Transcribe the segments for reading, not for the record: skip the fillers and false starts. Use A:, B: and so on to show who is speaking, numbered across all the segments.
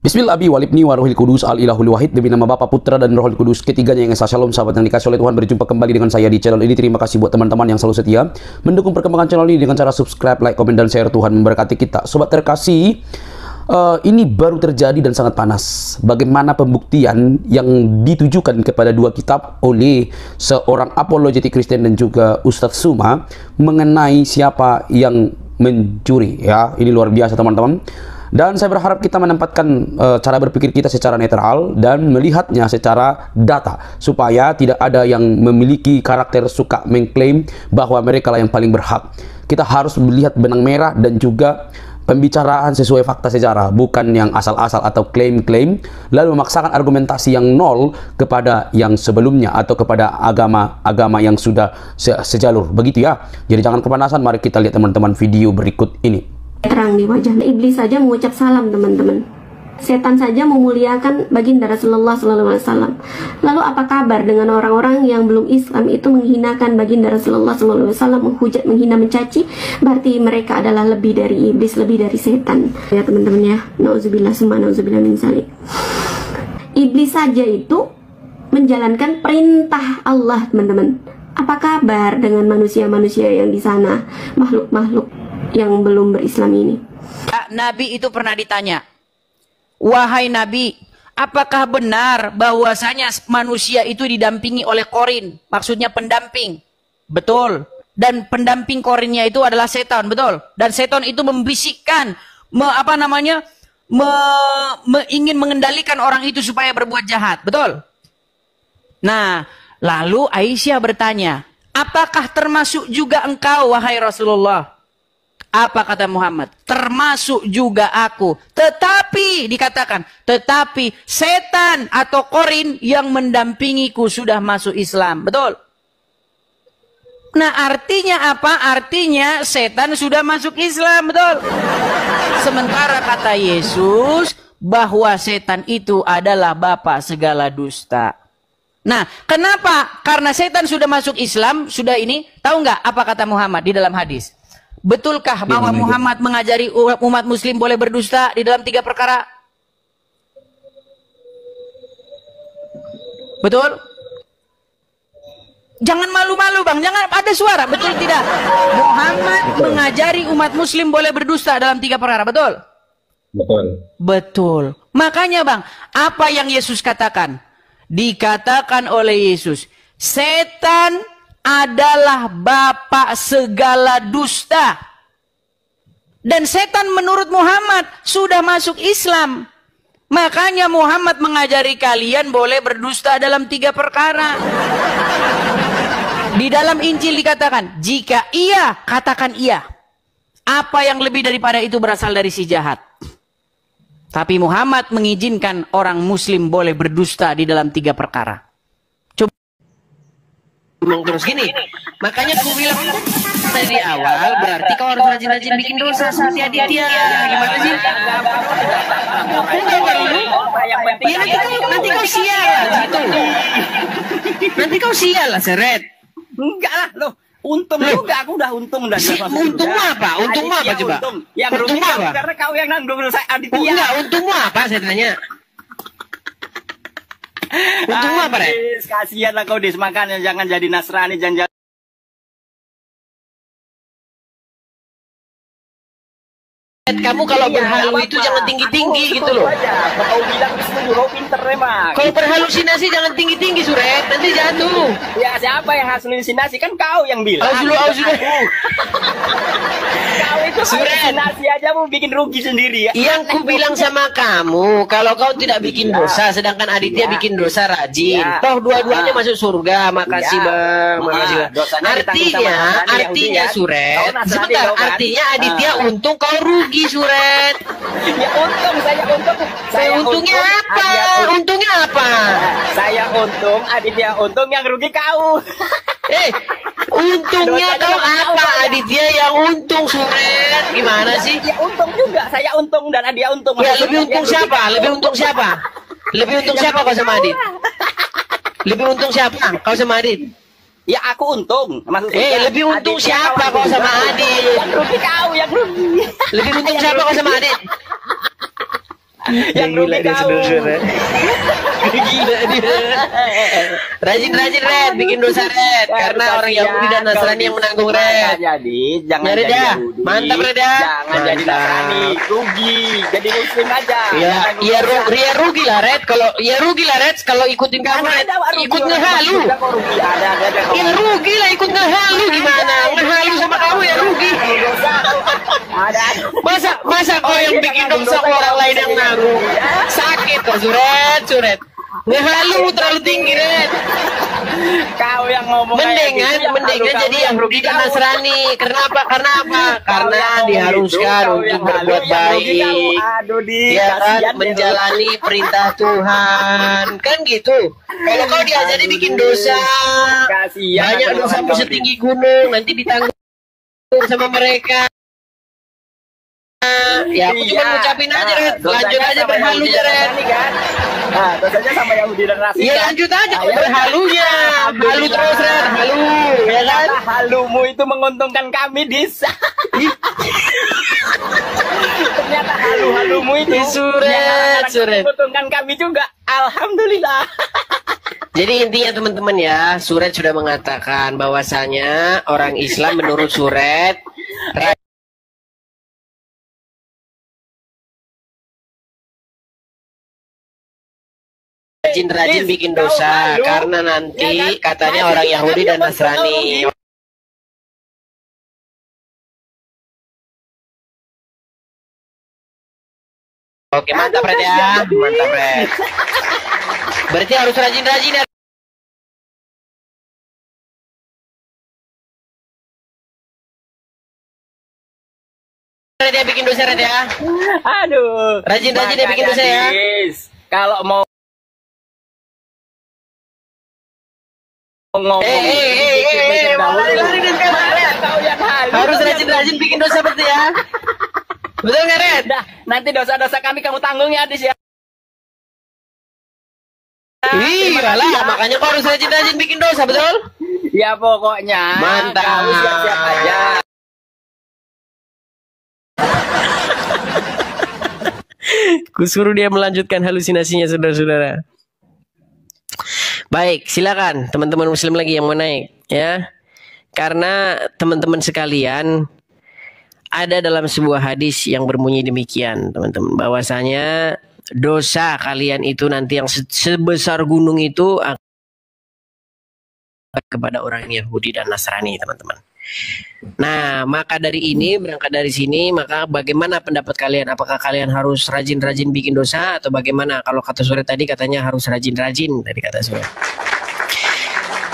A: Bismillah abi walibni warohil kudus al ilahul wahid, demi nama Bapa, Putra dan Rohul Kudus ketiganya yang esa. Shalom sahabat yang dikasih oleh Tuhan, berjumpa kembali dengan saya di channel ini. Terima kasih buat teman-teman yang selalu setia mendukung perkembangan channel ini dengan cara subscribe, like, komen, dan share. Tuhan memberkati kita. Sobat terkasih, ini baru terjadi dan sangat panas. Bagaimana pembuktian yang ditujukan kepada dua kitab oleh seorang apologetik Kristen dan juga Ustadz Suma mengenai siapa yang mencuri, ya. Ini luar biasa teman-teman. Dan saya berharap kita menempatkan cara berpikir kita secara netral dan melihatnya secara data, supaya tidak ada yang memiliki karakter suka mengklaim bahwa mereka lah yang paling berhak. Kita harus melihat benang merah dan juga pembicaraan sesuai fakta sejarah, bukan yang asal-asal atau klaim-klaim lalu memaksakan argumentasi yang nol kepada yang sebelumnya atau kepada agama-agama yang sudah sejalur. Begitu ya. Jadi jangan kepanasan, mari kita lihat teman-teman video berikut ini.
B: Terang di wajah. Iblis saja mengucap salam, teman-teman. Setan saja memuliakan baginda Rasulullah SAW. Lalu apa kabar dengan orang-orang yang belum Islam itu menghinakan baginda Rasulullah SAW, menghujat, menghina, mencaci? Berarti mereka adalah lebih dari iblis, lebih dari setan. Ya teman-teman ya. Nauzubillah summa nauzubillah min dzalik. Iblis saja itu menjalankan perintah Allah, teman-teman. Apa kabar dengan manusia-manusia yang di sana, makhluk-makhluk yang belum berislam ini?
C: Nabi itu pernah ditanya, wahai Nabi, apakah benar bahwasanya manusia itu didampingi oleh korin? Maksudnya pendamping. Betul. Dan pendamping korinnya itu adalah setan, betul. Dan setan itu membisikkan, ingin mengendalikan orang itu supaya berbuat jahat, betul. Nah, lalu Aisyah bertanya, apakah termasuk juga engkau, wahai Rasulullah? Apa kata Muhammad? Termasuk juga aku. Tetapi, dikatakan, tetapi setan atau korin yang mendampingiku sudah masuk Islam. Betul? Nah, artinya apa? Artinya setan sudah masuk Islam. Betul? Sementara kata Yesus bahwa setan itu adalah bapa segala dusta. Nah, kenapa? Karena setan sudah masuk Islam, sudah ini. Tahu nggak apa kata Muhammad di dalam hadis? Betulkah bahwa Muhammad mengajari umat muslim boleh berdusta di dalam 3 perkara? Betul? Jangan malu-malu bang, jangan ada suara, betul tidak? Muhammad mengajari umat muslim boleh berdusta dalam 3 perkara, betul?
D: Betul.
C: Betul. Makanya bang, apa yang Yesus katakan? Dikatakan oleh Yesus, setan adalah bapa segala dusta. Dan setan menurut Muhammad sudah masuk Islam. Makanya Muhammad mengajari kalian boleh berdusta dalam 3 perkara. Di dalam Injil dikatakan, jika iya, katakan iya. Apa yang lebih daripada itu berasal dari si jahat. Tapi Muhammad mengizinkan orang muslim boleh berdusta di dalam 3 perkara.
E: Terus gini, makanya aku bilang dari awal berarti kau harus rajin-rajin bikin dosa seperti Aditya. Gimana sih? Ya nanti kau sial gitu. Nanti kau sial lah seret.
F: Enggak lah loh. Untung juga, aku udah untung udah.
E: Untungmu apa? Untungmu apa coba?
F: Yang rugi karena kau yang nanggung saya Aditya.
E: Enggak, untungmu apa saya tanya? Untungmu apa, Rek?
F: Kasihan lah kau Dis, makanya jangan jadi Nasrani, jangan.
E: Kamu kalau berhalu itu jangan tinggi-tinggi gitu loh.
F: Kau bilang disuruh pinter emang.
E: Kalau berhalusinasi jangan tinggi-tinggi Suret, nanti jatuh.
F: Ya siapa yang halusinasi? Kan kau yang bilang.
E: Auzubillah.
F: Kau itu halusinasi aja mau bikin rugi sendiri ya.
E: Yang ku bilang sama kamu, kalau kau tidak bikin dosa, sedangkan Aditya bikin dosa rajin, toh dua-duanya masuk surga. Makasih bang, makasih bang. Artinya Suret, sebentar, artinya Aditya untung, kau rugi Suret.
F: Ya untung, saya untung.
E: Untungnya apa? Untungnya apa?
F: Saya untung, Aditya untung, yang rugi kau.
E: Untungnya kau apa? Aditya yang untung Suret. Gimana sih?
F: Ya untung juga, saya untung dan Aditya untung.
E: Ya lebih untung siapa? Lebih untung siapa? Lebih untung siapa kau sama Adit? Lebih untung siapa? Kau sama Adit?
F: Ya aku untung.
E: Lebih untung siapa kau sama Adit?
F: Yang rugi kau, yang rugi.
E: Lebih untung siapa kau sama Adit?
F: Yang rugi kau.
E: Gila dia. Rajin-rajin Red, bikin dosa Red. Karena orang Yahudi dan Nasrani yang menanggung Red.
F: Jadi jangan
E: Ya, Red,
F: jadi
E: ya.
F: Yahudi.
E: Mantap, Red, ya.
F: Jangan jadi
E: Mantap.
F: Nasrani, rugi. Jadi Muslim aja.
E: Ya, ya, ya rugi lah Red. Kalau ya rugi lah Red. Kalau ikutin kamu Red, ikut ngehalu.
F: Ada.
E: Ya rugi lah ikut ngehalu gimana? Ngehalu sama kamu ya rugi.
F: Ada.
E: Masa kau yang bikin dosa orang lain yang nanggung? Sakit kok Suret. Ngehalu terlalu tinggi Red.
F: Kau yang ngomong
E: Mendingan jadi yang rugi kan Nasrani. Kenapa? Karena apa? Karena diharuskan untuk berbuat baik.
F: Aduh
E: Ya kan, menjalani perintah Tuhan. Kan gitu. Kalau kau diajari bikin dosa, banyak dosamu setinggi gunung, nanti ditanggung sama mereka. Ya aku cuma ngucapin aja Red. Lanjut aja berhalu ya Red.
F: Nah, dosanya sama Yahudi dan Nasrani.
E: Iya lanjut aja berhalunya. Halu terus Red, halu. Ya kan?
F: Halumu itu menguntungkan kami Disa. Ternyata halumu itu
E: Suret.
F: menguntungkan kami juga. Alhamdulillah.
E: Jadi intinya teman-teman ya, Suret sudah mengatakan bahwasanya orang Islam menurut Suret rajin-rajin bikin dosa karena nanti katanya orang Yahudi dan Nasrani. Oke, mantap Red ya. Mantap Red. Berarti harus rajin-rajin ya. Red ya bikin dosa Red ya.
F: Aduh.
E: Rajin-rajin ya bikin dosa ya.
F: Kalau mau ngomong
E: lari dari kamera. Harus rajin-rajin bikin dosa berarti ya. Betul nggak Red?
F: Dah, nanti dosa-dosa kami kamu tanggung ya Adis ya.
E: Iya lah, makanya kau harus rajin-rajin bikin dosa, betul?
F: Ya pokoknya
E: Mantap.
F: kamu siap-siap aja.
E: Kusuruh dia melanjutkan halusinasinya saudara-saudara. Baik, silakan teman-teman muslim lagi yang mau naik ya. Karena teman-teman sekalian ada dalam sebuah hadis yang berbunyi demikian, teman-teman, bahwasanya dosa kalian itu nanti yang sebesar gunung itu akan kepada orang Yahudi dan Nasrani, teman-teman. Nah, maka dari ini, berangkat dari sini, maka bagaimana pendapat kalian? Apakah kalian harus rajin-rajin bikin dosa atau bagaimana? Kalau kata Suret tadi katanya harus rajin-rajin, tadi kata Suret.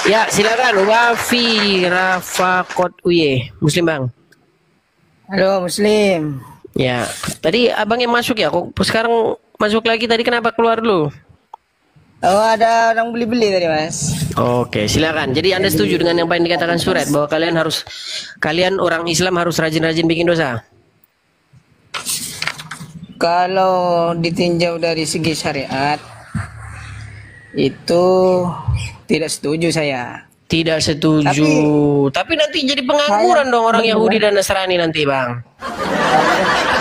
E: Ya, silakan Wafi Rafakot Uye, Muslim Bang.
D: Halo Muslim.
E: Ya, tadi abang yang masuk ya, kok sekarang masuk lagi, tadi kenapa keluar dulu?
D: Oh, ada orang beli-beli tadi Mas.
E: Oke, silakan. Jadi Anda setuju dengan yang paling dikatakan Suret bahwa kalian orang Islam harus rajin-rajin bikin dosa?
D: Kalau ditinjau dari segi syariat itu tidak setuju saya.
E: Tidak setuju. Tapi nanti jadi pengangguran dong orang Yahudi dan Nasrani nanti, Bang.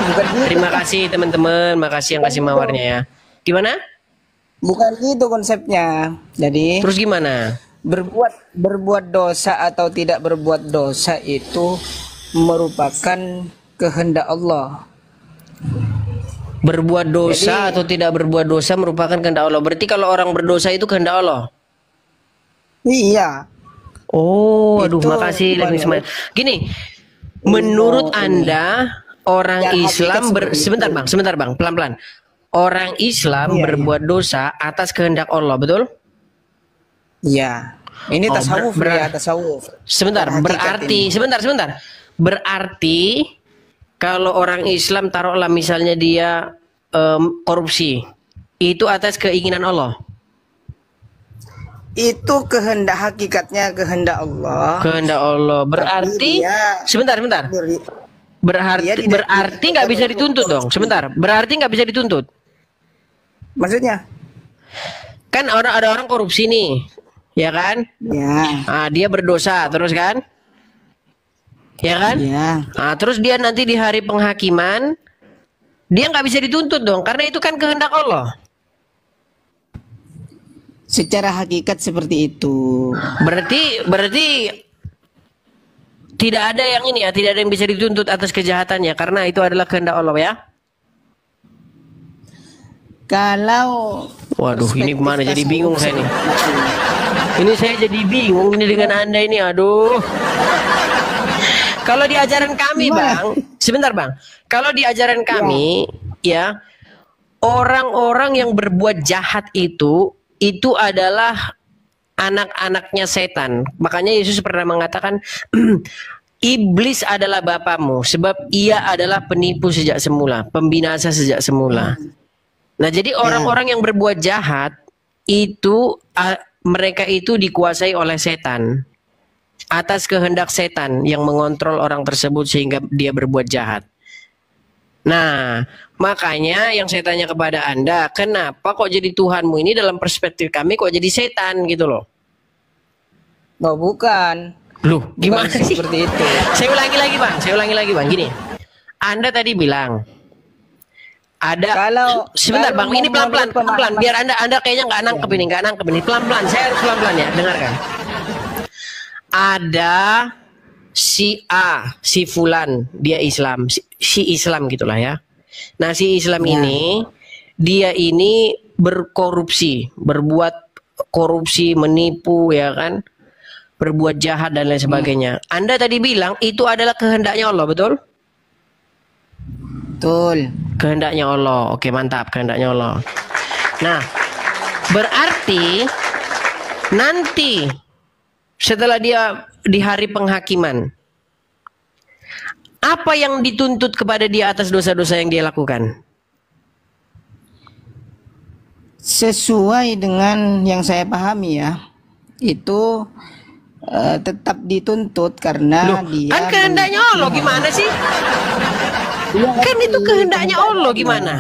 D: Bukan gitu.
E: Terima kasih teman-teman, makasih yang kasih mawarnya ya. Gimana?
D: Bukan gitu konsepnya. Jadi
E: Terus gimana?
D: berbuat dosa atau tidak berbuat dosa itu merupakan kehendak Allah.
E: Berbuat dosa atau tidak berbuat dosa merupakan kehendak Allah. Berarti kalau orang berdosa itu kehendak Allah.
D: Iya.
E: Oh, aduh,
D: Itu
E: makasih
D: bukan
E: Ismail. Gini, menurut Anda orang Islam sebentar Bang, pelan-pelan. Orang Islam berbuat dosa atas kehendak Allah, betul?
D: Iya. Ini
E: Oh,
D: tasawuf ya, tasawuf.
E: Sebentar,
D: Hakikat
E: berarti
D: ini.
E: sebentar. Berarti kalau orang Islam taruhlah misalnya dia korupsi, itu atas keinginan Allah.
D: Itu kehendak, hakikatnya kehendak Allah.
E: Kehendak Allah. Berarti
D: dia
E: sebentar.
D: Dia
E: Berarti nggak bisa dituntut dong. Sebentar. Berarti nggak bisa dituntut.
D: Maksudnya?
E: Kan ada orang korupsi nih, ya kan?
D: Ya.
E: Nah, dia berdosa terus kan? Ya kan?
D: Ya.
E: Nah, terus dia nanti di hari penghakiman Dia nggak bisa dituntut dong, karena itu kan kehendak Allah.
D: Secara hakikat seperti itu.
E: Berarti tidak ada yang ini ya, tidak ada yang bisa dituntut atas kejahatannya, karena itu adalah kehendak Allah ya.
D: Kalau
E: Waduh, ini kemana? Jadi bingung saya nih.
D: perspektif
E: Ini saya jadi bingung ini dengan Anda ini, aduh. Kalau di ajaran kami, Bang, sebentar Bang. Kalau di ajaran kami, ya, orang-orang yang berbuat jahat itu adalah anak-anaknya setan. Makanya Yesus pernah mengatakan, iblis adalah bapamu, sebab ia adalah penipu sejak semula, pembinasa sejak semula. Nah, jadi orang-orang yang berbuat jahat itu mereka itu dikuasai oleh setan, atas kehendak setan yang mengontrol orang tersebut sehingga dia berbuat jahat. Nah, makanya yang saya tanya kepada Anda, kenapa kok jadi Tuhanmu ini dalam perspektif kami kok jadi setan gitu loh?
D: Oh, bukan.
E: Loh, gimana
D: Bukan
E: sih?
D: seperti itu.
E: Saya ulangi lagi Bang, gini. Anda tadi bilang ada sebentar Bang, ini pelan-pelan, biar Anda kayaknya nggak nangkep ini, pelan-pelan. Saya harus pelan-pelan ya, dengarkan. Ada si A, si Fulan, dia Islam, si Islam gitulah ya. Nah, si Islam ini, dia ini berkorupsi, berbuat korupsi, menipu ya kan, berbuat jahat dan lain sebagainya. Anda tadi bilang itu adalah kehendaknya Allah, betul?
D: Betul.
E: Kehendaknya Allah. Oke, mantap, kehendaknya Allah. Nah, berarti nanti setelah dia di hari penghakiman, apa yang dituntut kepada dia atas dosa-dosa yang dia lakukan?
D: Sesuai dengan yang saya pahami ya, itu tetap dituntut karena dia
E: kan kehendaknya Allah, gimana sih? Kan itu kehendaknya Allah, gimana?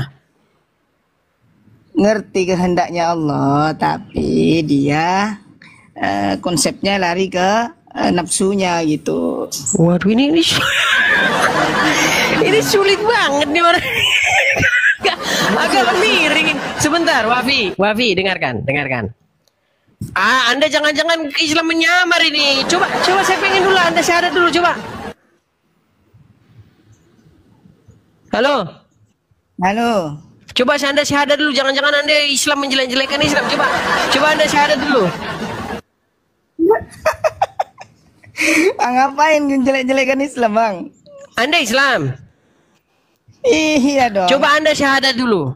D: Ngerti kehendaknya Allah, tapi dia konsepnya lari ke nafsunya gitu.
E: Waduh, ini ini sulit banget nih orang. Agak miring. Sebentar, Wafi, dengarkan. Anda jangan-jangan Islam menyamar ini. Coba saya pengen dulu, Anda syahadat dulu, coba. Halo. Coba Anda syahadat dulu, jangan-jangan Anda Islam menjelek-jelekan Islam. Coba Anda syahadat dulu.
D: Ngapain jelek-jelekan Islam, Bang?
E: Anda Islam.
D: Iya dong.
E: Coba Anda syahadat dulu.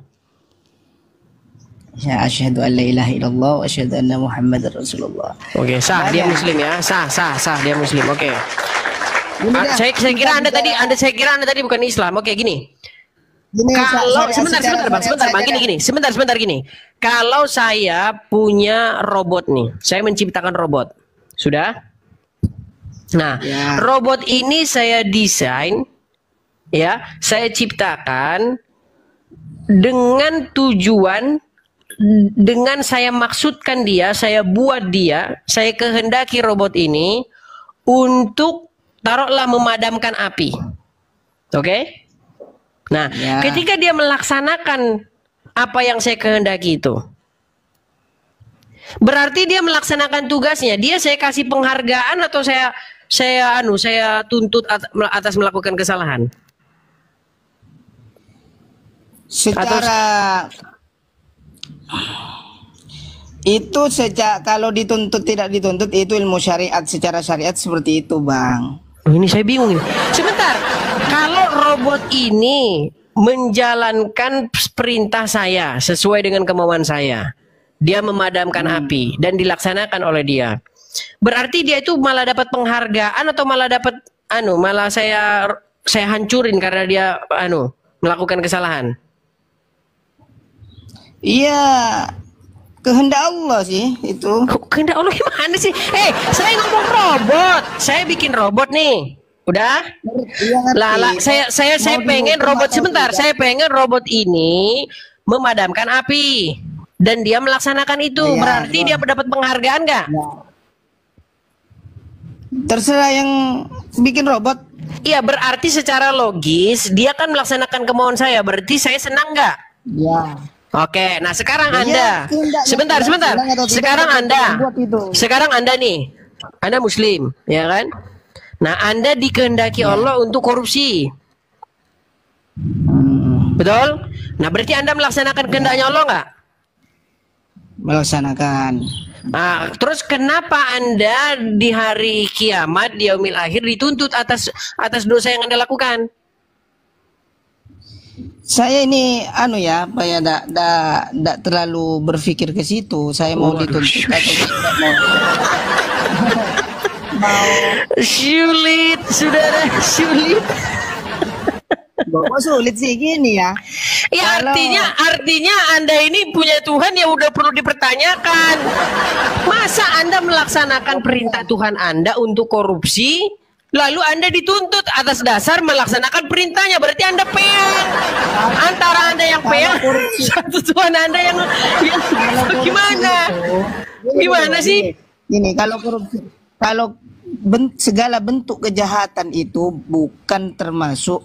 D: Ya, asyhadu an la ilaha illallah wa asyhadu anna Muhammadar Rasulullah.
E: Oke, sah, dia muslim ya. Sah, dia muslim. Oke. Saya kira Anda tadi bukan Islam. Oke, gini. Kalau sebentar gini. Kalau saya punya robot nih, saya menciptakan robot. Sudah? Nah, robot ini saya desain, ya, saya ciptakan dengan tujuan, dengan saya maksudkan dia, saya buat dia, saya kehendaki robot ini untuk taruhlah memadamkan api. Oke? Nah, ketika dia melaksanakan apa yang saya kehendaki itu, berarti dia melaksanakan tugasnya. Dia saya kasih penghargaan atau saya tuntut atas melakukan kesalahan?
D: Secara itu sejak kalau dituntut tidak dituntut itu ilmu syariat, secara syariat seperti itu, Bang.
E: Oh, ini saya bingung ini. Sebentar, kalau robot ini menjalankan perintah saya sesuai dengan kemauan saya, dia memadamkan api dan dilaksanakan oleh dia, berarti dia itu malah dapat penghargaan atau malah dapat malah saya hancurin karena dia melakukan kesalahan?
D: Iya, kehendak Allah sih itu.
E: Kehendak Allah gimana sih? Saya ngomong robot, saya bikin robot nih. Udah? Saya pengen robot sebentar. Saya pengen robot ini memadamkan api dan dia melaksanakan itu. Berarti dia dapat penghargaan nggak?
D: Terserah yang bikin robot.
E: Iya, berarti secara logis dia kan melaksanakan kemauan saya. Berarti saya senang nggak?
D: Ya.
E: Oke, nah sekarang
D: Ya,
E: Anda,
D: kehendaknya
E: sebentar,
D: tidak
E: sebentar.
D: senang atau tidak,
E: Sekarang
D: tidak
E: Anda,
D: membuat itu.
E: sekarang Anda nih, Anda Muslim, ya kan? Nah, Anda dikehendaki Allah untuk korupsi, betul? Nah, berarti Anda melaksanakan kehendaknya Allah nggak?
D: Melaksanakan.
E: Nah, terus kenapa Anda di hari kiamat, di yaumil akhir dituntut atas dosa yang Anda lakukan?
D: Saya ini apa ya, ndak terlalu berpikir ke situ. Saya mau dituntut atau tidak mau.
E: Sulit, saudara, sulit.
D: Kok sulit sih gini ya?
E: Ya,
D: Kalau-
E: artinya Anda ini punya Tuhan yang udah perlu dipertanyakan. Masa Anda melaksanakan perintah Tuhan Anda untuk korupsi, lalu Anda dituntut atas dasar melaksanakan perintahnya? Berarti Anda peang. Antara Anda yang peang, satu Tuhan Anda yang gimana? Gimana sih?
D: Ini kalau korupsi, kalau segala bentuk kejahatan itu bukan termasuk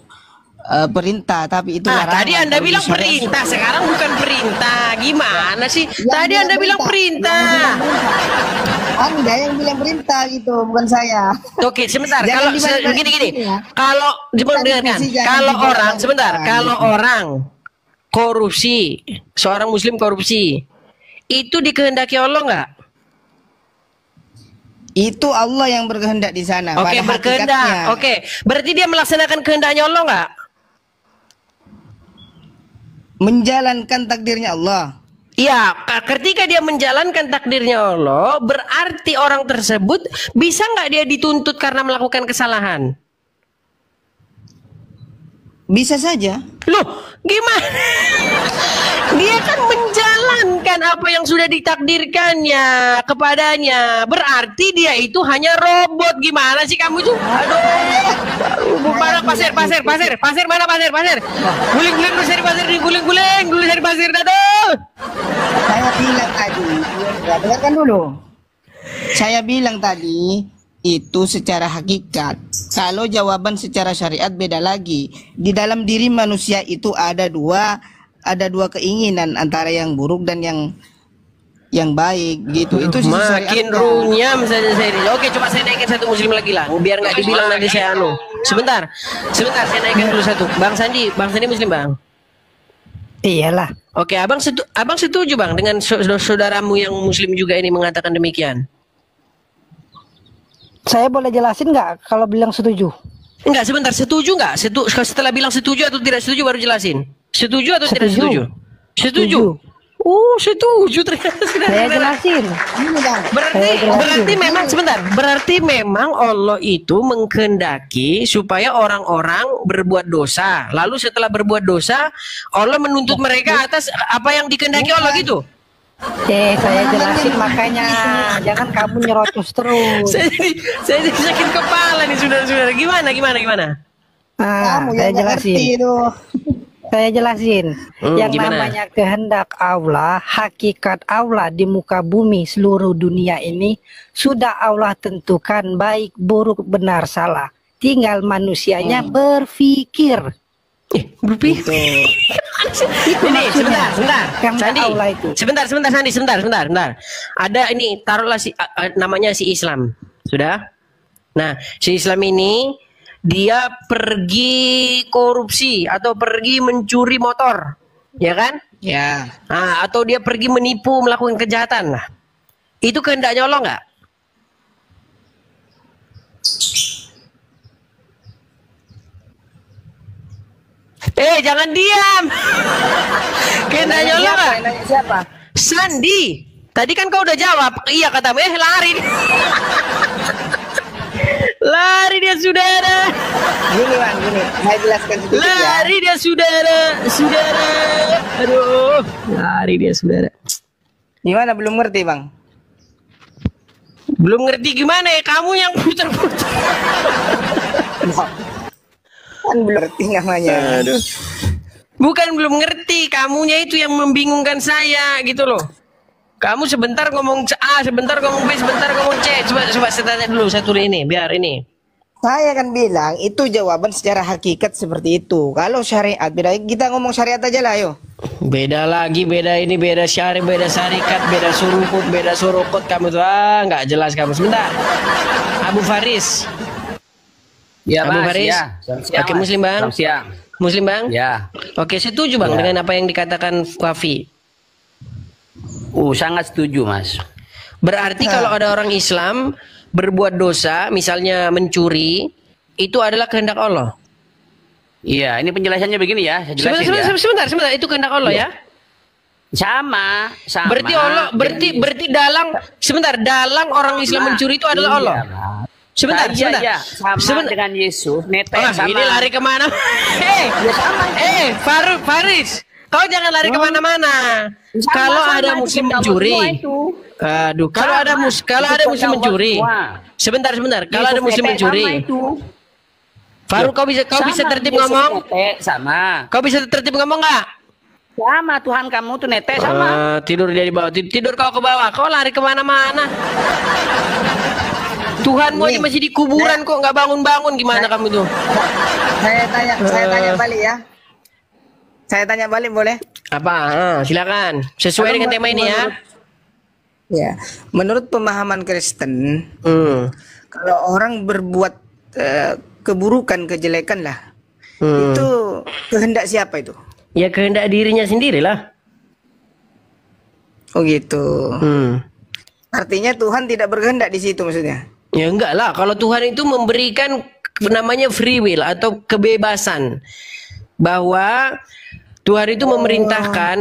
D: perintah, tapi itu
E: Nah,
D: larangan.
E: tadi Anda
D: Kalau
E: bilang
D: di syariat
E: perintah, sekarang bukan perintah. Gimana sih?
D: Yang
E: Tadi
D: bilang
E: Anda bilang perintah.
D: Anda yang bilang perintah gitu, bukan saya.
E: Oke, sebentar.
D: Jangan
E: Kalau
D: dibalik-balik
E: gini,
D: ini ya.
E: kalau
D: Kita
E: dengarkan,
D: diskusi, jangan
E: kalau
D: dibalik-balik.
E: orang sebentar, kalau orang korupsi, seorang Muslim korupsi, itu dikehendaki Allah nggak?
D: Itu Allah yang berkehendak di sana.
E: Oke,
D: pada
E: berkehendak.
D: hakikatnya.
E: Oke, berarti dia melaksanakan kehendaknya Allah nggak?
D: Menjalankan takdirnya Allah.
E: Iya, ketika dia menjalankan takdirnya Allah, berarti orang tersebut bisa nggak dia dituntut karena melakukan kesalahan?
D: Bisa saja.
E: Loh, gimana? Dia kan menjalankan apa yang sudah ditakdirkannya kepadanya. Berarti dia itu hanya robot. Gimana sih kamu tuh? Aduh, mana pasir mana pasir? Guling dulu cari pasir, guling dulu cari pasir, aduh.
D: Saya bilang tadi, ya, dengarkan dulu. Saya bilang tadi itu secara hakikat. Kalau jawaban secara syariat beda lagi. Di dalam diri manusia itu ada dua keinginan, antara yang buruk dan yang baik gitu. Itu sisi
E: Makin
D: syariatnya.
E: runyam saja saya ini. Oke, coba saya naikin satu Muslim lagi lah, biar nggak dibilang nanti saya anu. Sebentar, saya naikkan dulu satu. Bang Sandi Muslim bang.
G: Iyalah.
E: Oke, abang setuju bang dengan saudaramu yang Muslim juga ini mengatakan demikian?
G: Saya boleh jelasin nggak kalau bilang setuju?
E: Enggak, sebentar, setuju nggak? Setelah bilang setuju atau tidak setuju baru jelasin. Setuju atau tidak setuju? Setuju. Setuju ternyata.
G: Saya jelasin.
D: Ini, Bang.
E: Berarti memang Allah itu mengkehendaki supaya orang-orang berbuat dosa. Lalu setelah berbuat dosa, Allah menuntut mereka atas apa yang dikehendaki Allah gitu.
G: Saya jelasin, makanya jangan kamu nyerocos terus.
E: Saya jadi sakit kepala nih saudara-saudara. Gimana?
D: Kamu
G: Saya
D: yang nggak ngerti
G: jelasin.
D: itu.
G: Saya jelasin. Yang
E: Gimana?
G: namanya kehendak Allah, hakikat Allah di muka bumi seluruh dunia ini sudah Allah tentukan, baik, buruk, benar, salah. Tinggal manusianya berpikir.
E: Berpikir. Ini sebentar.
G: Kehendak
E: Sandi.
G: Allah itu.
E: Sebentar Sandi, sebentar. Ada ini, taruhlah namanya si Islam. Sudah? Nah, si Islam ini dia pergi korupsi atau pergi mencuri motor, ya kan?
D: Ya.
E: Nah, atau dia pergi menipu, melakukan kejahatan lah. Itu kehendaknya Allah nggak? Jangan diam. Kehendaknya Allah nggak?
D: Nanya siapa?
E: Sandi, tadi kan kau udah jawab. Iya katamu, lari. Lari dia saudara.
D: Gini Bang, gini. Saya jelaskan sedikit ya.
E: Lari dia saudara. Aduh, lari dia saudara.
D: Gimana, belum ngerti Bang?
E: Belum ngerti gimana ya, kamu yang putar-putar.
D: Kan belum ngerti namanya.
E: Bukan belum ngerti, kamunya itu yang membingungkan saya gitu loh. Kamu sebentar ngomong A, sebentar ngomong B, sebentar ngomong C. Coba saya tanya dulu satu ini, biar ini.
D: Saya kan bilang itu jawaban secara hakikat seperti itu. Kalau syariat beda, kita ngomong syariat aja lah, ayo.
E: Beda lagi, beda ini, beda syari, beda syarikat, beda surukut, beda surukut. Kamu tuh nggak jelas kamu. Sebentar. Abu Faris.
A: Ya,
E: Abu
A: Mas.
E: Faris.
A: Ya.
E: Oke, Muslim Bang.
A: Selamat siang.
E: Muslim Bang.
A: Ya.
E: Oke, setuju Bang dengan apa yang dikatakan Wafi.
A: Sangat setuju, Mas.
E: Berarti kalau ada orang Islam berbuat dosa, misalnya mencuri, itu adalah kehendak Allah.
A: Iya, ini penjelasannya begini ya. Saya jelasin
E: Sebentar, itu kehendak Allah ya.
A: Sama.
E: Berarti Allah, berarti dalang orang Islam mencuri itu adalah Allah. Sebentar.
A: Sama dengan Yesus. Sama.
E: Ini lari kemana? Faris, kau jangan lari kemana-mana. Kalau ada muslim mencuri, aduh, kalau ada muslim mencuri, sebentar. Kalau ada muslim mencuri, Faruk, kau bisa tertib ngomong?
A: Sama.
E: Kau bisa tertib ngomong nggak?
A: Sama, Tuhan kamu tuh nete sama.
E: Tidur dia di bawah, tidur kau ke bawah, kau lari kemana-mana. Tuhanmu aja masih di kuburan kok nggak bangun-bangun, gimana kamu tuh?
D: Saya tanya balik ya. Saya tanya balik boleh?
E: Apa? Silakan. Sesuai dengan tema ini ya.
D: Ya, menurut pemahaman Kristen, kalau orang berbuat keburukan, kejelekan lah, itu kehendak siapa itu?
E: Ya kehendak dirinya sendirilah.
D: Oh gitu. Artinya Tuhan tidak berkehendak di situ maksudnya?
E: Ya enggak lah. Kalau Tuhan itu memberikan namanya free will atau kebebasan, bahwa Tuhan itu memerintahkan,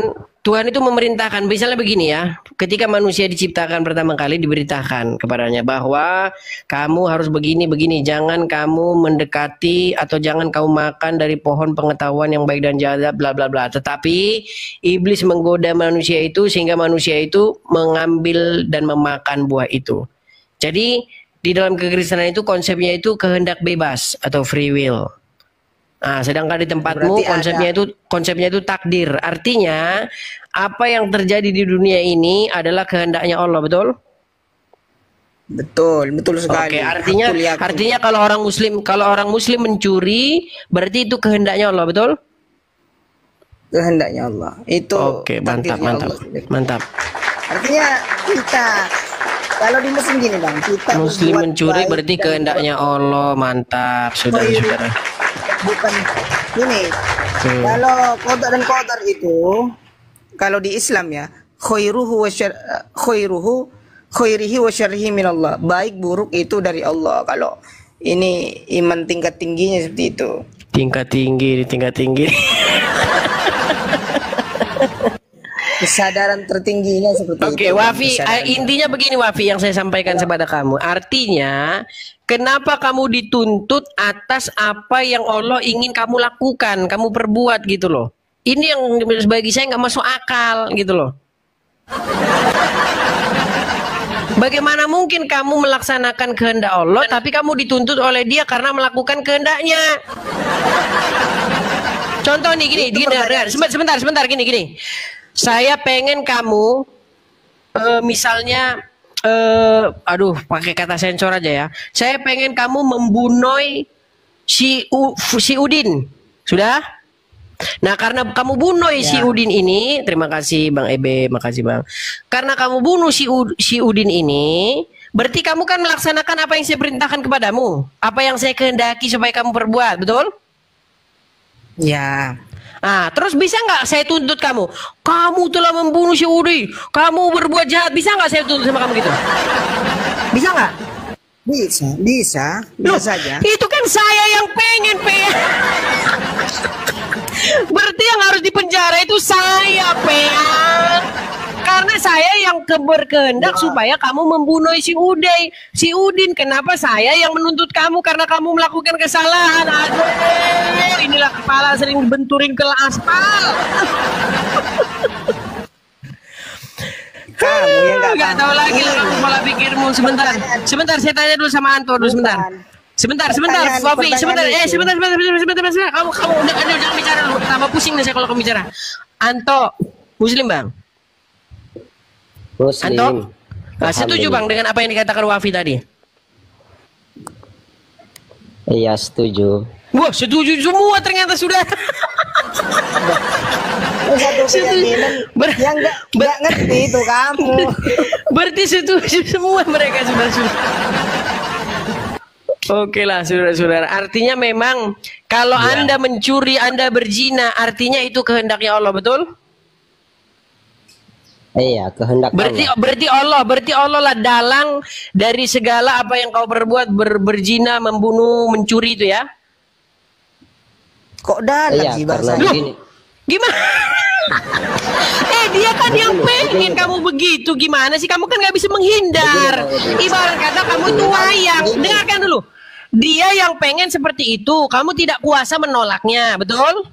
E: misalnya begini ya, ketika manusia diciptakan pertama kali diberitakan kepadanya bahwa kamu harus begini, jangan kamu mendekati atau jangan kamu makan dari pohon pengetahuan yang baik dan jahat, bla bla bla. Tetapi iblis menggoda manusia itu sehingga manusia itu mengambil dan memakan buah itu. Jadi di dalam kekristenan itu konsepnya itu kehendak bebas atau free will. Nah, sedangkan di tempatmu konsepnya itu takdir. Artinya apa yang terjadi di dunia ini adalah kehendaknya Allah, betul?
D: Betul sekali.
E: Oke, artinya kalau orang muslim mencuri, berarti itu kehendaknya Allah, betul?
D: Kehendaknya Allah. Itu
E: oke, mantap.
D: Artinya kita kalau di muslim gini Bang, kita
E: muslim mencuri berarti kehendaknya Allah, mantap, saudara-saudara.
D: Bukan ini. Kalau qada dan qadar itu kalau di Islam ya, khairihi wa syarrihi minallah. Baik buruk itu dari Allah. Kalau ini iman tingkat tingginya seperti itu.
E: Tingkat tinggi.
D: Kesadaran tertingginya seperti itu.
E: Oke, Wafi, intinya begini Wafi yang saya sampaikan kepada kamu. Artinya, kenapa kamu dituntut atas apa yang Allah ingin kamu lakukan, kamu perbuat gitu loh. Ini yang bagi saya nggak masuk akal gitu loh. Bagaimana mungkin kamu melaksanakan kehendak Allah, tapi kamu dituntut oleh Dia karena melakukan kehendaknya? Contoh nih gini, sebentar gini. Saya pengen kamu misalnya pakai kata sensor aja ya. Saya pengen kamu membunuh si Udin. Sudah? Nah, karena kamu bunuh si Udin ini, terima kasih Bang Ebe, makasih Bang. Karena kamu bunuh si Udin ini, berarti kamu kan melaksanakan apa yang saya perintahkan kepadamu, apa yang saya kehendaki supaya kamu perbuat, betul?
D: Ya.
E: Nah, terus bisa nggak saya tuntut kamu? Kamu telah membunuh si Udin, kamu berbuat jahat, bisa nggak saya tuntut sama kamu gitu?
D: Bisa nggak? Bisa saja.
E: Itu kan saya yang pengen. Berarti yang harus dipenjara itu saya, karena saya yang berkehendak supaya kamu membunuh si Udin. Kenapa saya yang menuntut kamu karena kamu melakukan kesalahan? Aduh, inilah kepala sering benturing ke aspal.
D: Kamu yang
E: nggak tahu lagi lah kamu pola pikirmu. Sebentar, saya tanya dulu sama Anto dulu sebentar. Sebentar, Wafi, sebentar. Sebentar. Kamu jangan bicara dulu. Tambah pusing nih saya kalau kamu bicara. Anto, Muslim Bang?
A: Muslim.
E: Anto? Setuju Bang dengan apa yang dikatakan Wafi tadi? Iya, setuju.
C: Wah, setuju semua ternyata sudah.
D: Satu keyakinan yang nggak ngerti itu kamu.
C: Berarti setuju semua mereka sudah. Oke lah, saudara-saudara. Artinya memang kalau Anda mencuri, Anda berzina, artinya itu kehendaknya Allah, betul?
E: Iya, kehendak Allah.
C: Berarti Allah lah dalang dari segala apa yang kau perbuat, berzina, membunuh, mencuri itu ya.
D: Kok dalam
E: Iya,
D: sih
E: karena
D: bahasanya?
E: begini.
C: Gimana? Dia kan yang pengen kamu begitu. Gimana sih? Kamu kan nggak bisa menghindar. Ibarat kata kamu itu wayang. Dengarkan dulu. Dia yang pengen seperti itu. Kamu tidak kuasa menolaknya. Betul?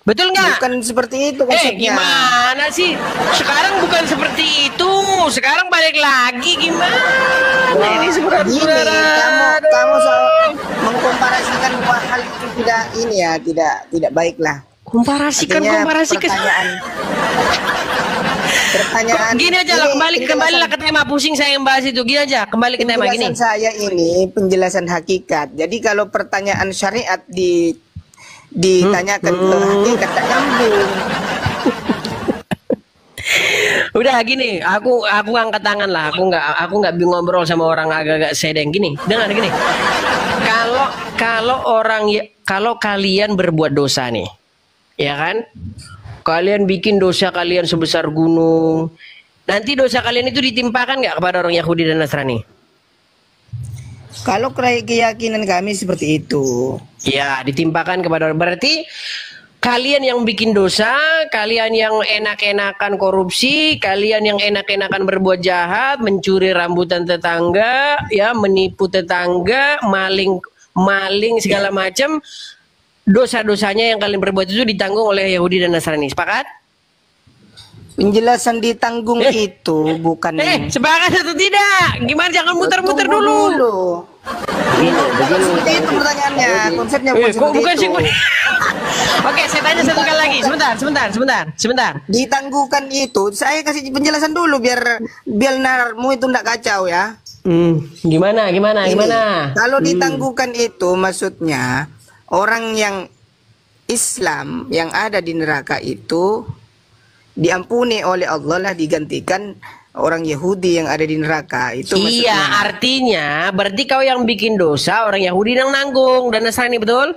C: Betul nggak?
D: Bukan seperti itu konsepnya.
C: Gimana sih? Sekarang bukan seperti itu. Sekarang balik lagi. Gimana? Ini
D: Gini,
C: saudara-saudara.
D: kamu mengkomparasikan dua hal itu tidak baik lah.
C: Komparasikan.
D: Pertanyaan
C: Gini aja lah, kembali lah ke tema pusing saya yang bahas itu. Gini aja, kembali ke tema gini.
D: penjelasan saya ini penjelasan hakikat. Jadi kalau pertanyaan syariat ditanyakan ke hakikat tak nyambung.
C: Udah gini, aku angkat tangan lah. Aku nggak ngobrol sama orang agak-agak sedeng gini. Dengar gini. Kalau kalian berbuat dosa nih, ya kan? Kalian bikin dosa kalian sebesar gunung. Nanti dosa kalian itu ditimpakan nggak kepada orang Yahudi dan Nasrani?
D: Kalau keyakinan kami seperti itu.
C: Ya, ditimpakan kepada orang. Berarti kalian yang bikin dosa, kalian yang enak-enakan korupsi, kalian yang enak-enakan berbuat jahat, mencuri rambutan tetangga, ya, menipu tetangga, maling segala macam, dosa-dosanya yang kalian berbuat itu ditanggung oleh Yahudi dan Nasrani. Sepakat?
D: Penjelasan ditanggung itu bukan.
C: Sepakat atau tidak? Gimana? Jangan muter-muter
D: Tunggu
C: dulu.
D: Bukan seperti itu pertanyaannya. Konsepnya bukan seperti itu.
C: Oke, saya tanya satu kali lagi. Sebentar.
D: Ditangguhkan itu, saya kasih penjelasan dulu biar narmu itu enggak kacau ya.
C: Gimana?
D: Kalau ditangguhkan itu maksudnya orang yang Islam yang ada di neraka itu diampuni oleh Allah lah, digantikan orang Yahudi yang ada di neraka itu maksudnya.
C: Iya, artinya berarti kau yang bikin dosa, orang Yahudi yang nanggung dan Nasrani, betul?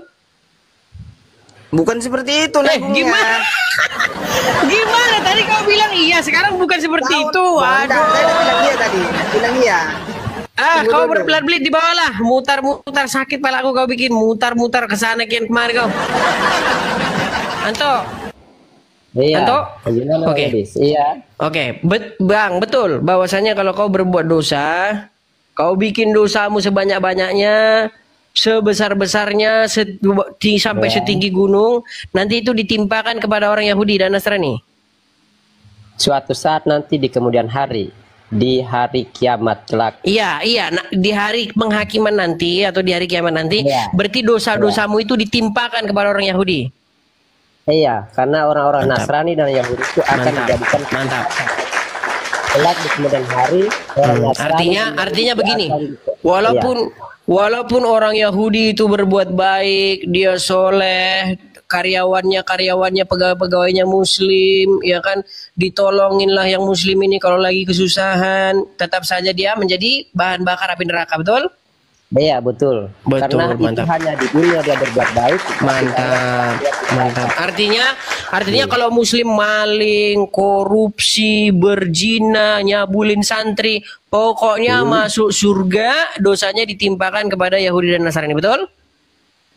D: Bukan seperti itu
C: Gimana? Gimana? Tadi kau bilang iya, sekarang bukan seperti itu.
D: Saya bilang iya tadi. Bilang iya.
C: Kau berbelit-belit di bawah lah. Mutar-mutar sakit pala aku kau bikin. Mutar-mutar ke sana kian kemari kau. Anto.
E: Iya.
C: Anto?
E: Oke. Iya.
C: Oke, Bang, betul bahwasanya kalau kau berbuat dosa, kau bikin dosamu sebanyak-banyaknya, sebesar-besarnya, sampai setinggi gunung, nanti itu ditimpakan kepada orang Yahudi dan Nasrani.
E: Suatu saat nanti di kemudian hari, di hari kiamat kelak.
C: Iya. Nah, di hari penghakiman nanti atau di hari kiamat nanti, berarti dosa-dosamu itu ditimpakan kepada orang Yahudi.
E: Iya, karena orang-orang Nasrani dan Yahudi itu akan dijadikan kelak di kemudian hari.
C: Artinya begini, walaupun orang Yahudi itu berbuat baik, dia soleh, karyawannya pegawai-pegawainya Muslim, ya kan, ditolongin lah yang Muslim ini kalau lagi kesusahan, tetap saja dia menjadi bahan bakar api neraka, betul?
E: Iya, betul. Karena
C: mantap.
E: itu hanya di dunia dia berbuat baik.
C: Mantap. Artinya kalau Muslim maling, korupsi, berzina, nyabulin santri, pokoknya masuk surga, dosanya ditimpakan kepada Yahudi dan Nasrani, betul?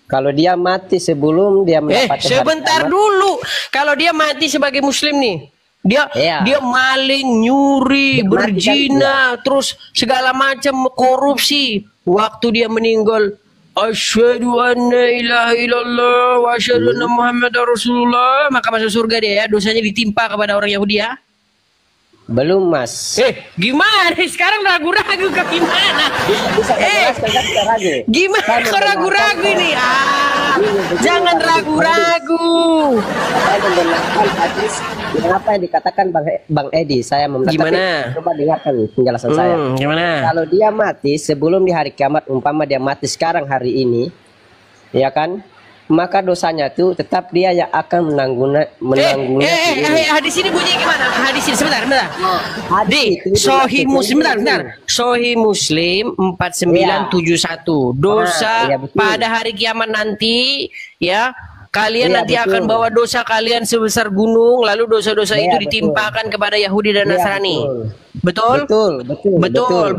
E: Kalau dia mati sebelum dia mendapatkan
C: sebentar dulu. Kalau dia mati sebagai Muslim nih, dia maling, nyuri, berzina, terus segala macam korupsi. Waktu dia meninggal, asyhadu anna ilaha illallah wa asyhadu anna Muhammadar Rasulullah, maka masuk surga dia ya. Dosanya ditimpa kepada orang Yahudi ya.
E: Belum, Mas.
C: Gimana? Sekarang ragu-ragu ke gimana?
E: Bisa jelaskan kan kita ragu.
C: Gimana kok ragu-ragu ini? Jangan ragu-ragu.
E: Saya membenarkan hadis yang apa yang dikatakan Bang Edi. Saya
C: Gimana?
E: Coba dengarkan penjelasan saya.
C: Gimana?
E: Kalau dia mati sebelum di hari kiamat, umpama dia mati sekarang hari ini, ya kan? Maka dosanya itu tetap dia yang akan menanggungnya.
C: Hadis ini bunyi gimana? Hadis ini sebentar. Di Sahih Muslim, Sahih Muslim 4971. Dosa pada hari kiamat nanti, ya. Kalian nanti akan bawa dosa kalian sebesar gunung, lalu dosa-dosa itu ditimpakan kepada Yahudi dan Nasrani. Betul? Betul.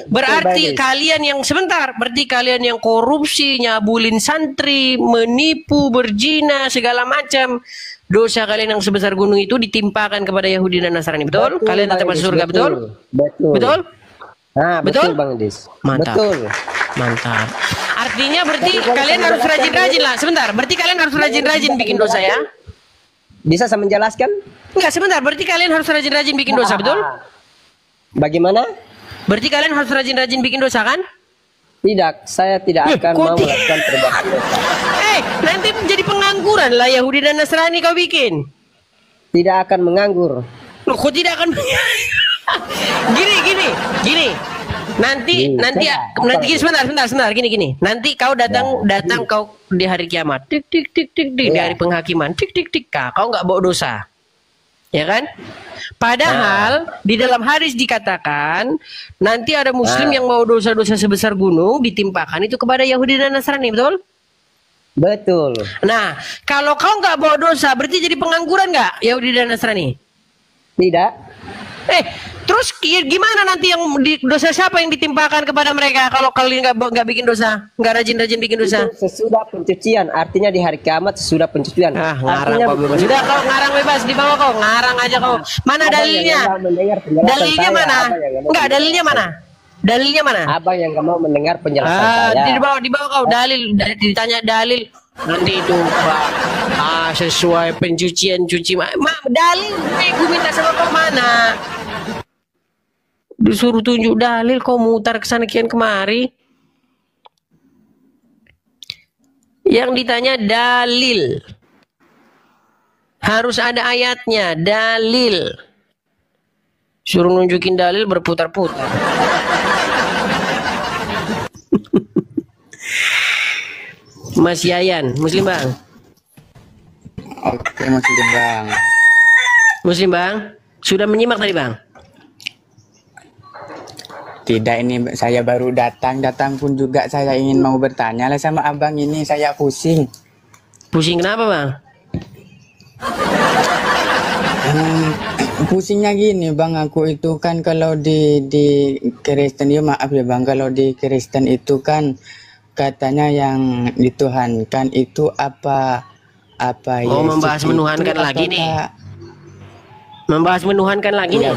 C: Berarti kalian yang berarti kalian yang korupsi, nyabulin santri, menipu, berzina, segala macam, dosa kalian yang sebesar gunung itu ditimpakan kepada Yahudi dan Nasrani. Betul? Kalian tetap masuk surga, betul? Betul?
E: Betul Bang Dis.
C: Mantap. Mantap. Artinya berarti kalian harus rajin-rajin lah. Sebentar, berarti kalian harus rajin-rajin bikin dosa ya?
E: Bisa saya menjelaskan?
C: Enggak, sebentar. Berarti kalian harus rajin-rajin bikin dosa, betul?
E: Bagaimana?
C: Berarti kalian harus rajin-rajin bikin dosa kan?
E: Tidak, saya tidak akan mau melakukan perbuatan dosa.
C: Nanti menjadi pengangguran lah Yahudi dan Nasrani kau bikin.
E: Tidak akan menganggur.
C: Loh, kok tidak akan Gini. Nanti sebentar gini. Nanti kau datang kau di hari kiamat. Tik di hari penghakiman. Tik kau nggak bawa dosa. Ya kan? Padahal di dalam hadis dikatakan nanti ada muslim yang mau dosa-dosa sebesar gunung ditimpakan itu kepada Yahudi dan Nasrani, betul?
E: Betul.
C: Nah, kalau kau nggak bawa dosa berarti jadi pengangguran nggak Yahudi dan Nasrani?
E: Tidak.
C: Terus gimana nanti yang dosa siapa yang ditimpakan kepada mereka kalau kalian nggak bikin dosa, nggak rajin-rajin bikin dosa?
E: Itu sesudah pencucian, artinya di hari kiamat sesudah pencucian.
C: Ngarang kau bebas. Sudah kau ngarang bebas di bawah kau, ngarang aja kau. Mana dalilnya? Dalilnya mana? Enggak, dalilnya mana? Dalilnya mana?
E: Abang yang nggak mau mendengar penjelasan saya.
C: Di bawah kau dalil, ditanya dalil. Nanti itu Pak, sesuai pencucian dalil gue minta sama kau mana? Disuruh tunjuk dalil kau mutar kesana kian kemari. Yang ditanya dalil, harus ada ayatnya, dalil. Suruh nunjukin dalil berputar-putar. Mas Yayan, Muslim Bang.
H: Oke, Muslim Bang.
C: Muslim Bang, sudah menyimak tadi Bang?
H: Tidak, ini saya baru datang pun juga saya ingin mau bertanya lah sama abang ini, saya pusing.
C: Pusing kenapa Bang?
H: Pusingnya gini Bang, aku itu kan kalau di Kristen, ya maaf ya Bang, kalau di Kristen itu kan katanya yang dituhankan itu apa ya?
C: Oh, membahas menuhankan lagi nih. Membahas menuhankan lagi nih.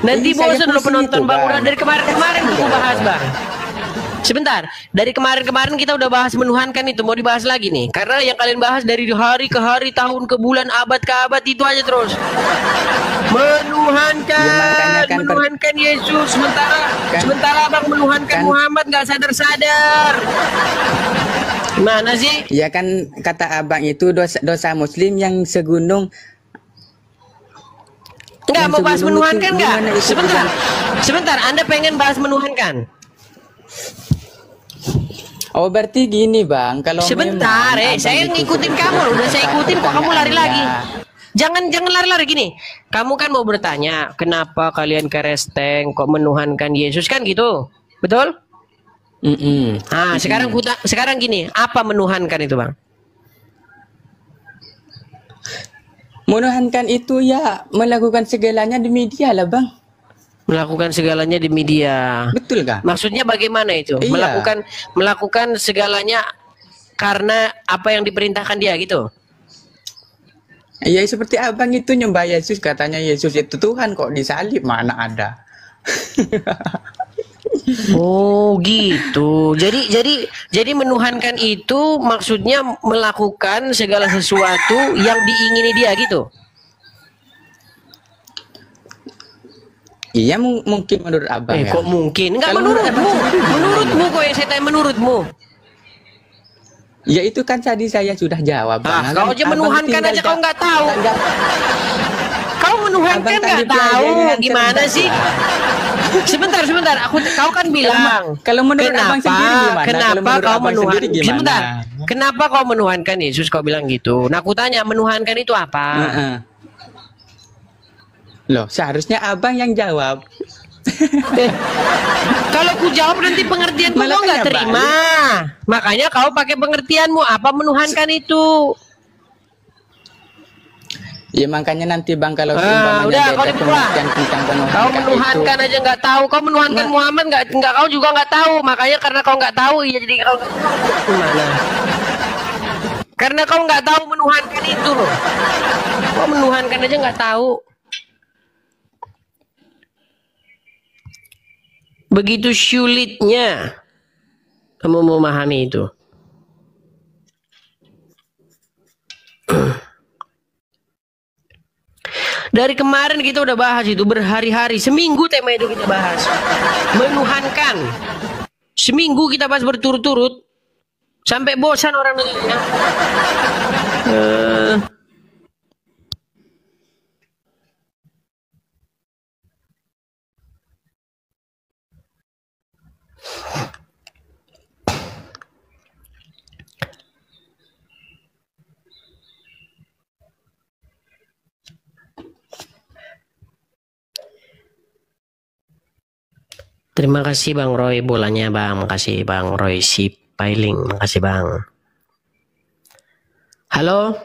C: Nanti bosan lo penonton Bang. Udah dari kemarin kita bahas Bang. Sebentar, dari kemarin kita udah bahas menuhankan itu, mau dibahas lagi nih. Karena yang kalian bahas dari hari ke hari, tahun ke bulan, abad ke abad itu aja terus. Menuhankan Yesus, sementara Bang menuhankan Muhammad nggak sadar-sadar. Mana sih?
H: Ya kan kata abang itu dosa muslim yang segunung.
C: Enggak mau bahas menuhankan enggak? Sebentar, Anda pengen bahas menuhankan?
H: Oh, berarti gini Bang, kalau
C: sebentar, saya ngikutin kamu, udah saya ikutin kok kamu lari lagi. Jangan lari-lari gini. Kamu kan mau bertanya, kenapa kalian Kristen kok menuhankan Yesus kan gitu? Betul? Nah, sekarang gini, apa menuhankan itu, Bang?
H: Menuhankan itu ya melakukan segalanya di media lah Bang.
C: Melakukan segalanya di media.
H: Betul gak?
C: Maksudnya bagaimana itu? Iya. Melakukan segalanya karena apa yang diperintahkan dia gitu?
H: Iya, seperti abang itu nyembah Yesus, katanya Yesus itu Tuhan, kok disalib mana ada.
C: Oh gitu. Jadi menuhankan itu maksudnya melakukan segala sesuatu yang diingini dia gitu.
H: Iya mungkin menurut abang ya.
E: Kok mungkin? Enggak,
H: Kalau menurut
E: menurutmu.
H: abang sendiri gimana?
E: Menurutmu kok yang saya tanya menurutmu.
H: Ya itu kan tadi saya sudah jawab. Bang.
E: Kau aja
H: Abang
E: menuhankan
H: tinggal
E: aja kau nggak tahu.
H: Enggak.
E: Kau menuhankan
H: Abang
E: nggak
H: tadi
E: tahu
H: belajarnya
E: gimana
H: cerdas,
E: sih? Sebentar. Kau kan bilang.
H: Kalau menurut abang sendiri gimana? Kalau
E: Kenapa
H: menurut
E: kau
H: abang sendiri
E: menuhankan?
H: gimana?
E: Sebentar. Kenapa kau menuhankan Yesus? Kau bilang gitu. Nah, aku tanya menuhankan itu apa?
H: Loh, seharusnya abang yang jawab.
E: Kalau ku jawab nanti pengertianmu
H: Malah
E: kau nggak
H: kan ya,
E: terima. Makanya kau pakai pengertianmu apa menuhankan itu.
H: Ya makanya nanti bang kalau
E: udah kau
H: beda
E: dibuat.
H: pengertian tentang penuhankan
E: Kau menuhankan
H: itu.
E: aja nggak tahu. Kau menuhankan Muhammad nggak kau juga nggak tahu. Makanya karena kau nggak tahu, iya jadi kau nggak tahu gimana. Karena kau nggak tahu menuhankan itu loh. Kau menuhankan aja nggak tahu. Begitu sulitnya kamu memahami itu. Dari kemarin kita udah bahas itu berhari-hari, seminggu tema itu kita bahas. Menuhankan. Seminggu kita bahas berturut-turut sampai bosan orang dengarnya. Terima kasih Bang Roy bolanya Bang. Makasih Bang Roy si Pailing. Makasih Bang. Halo.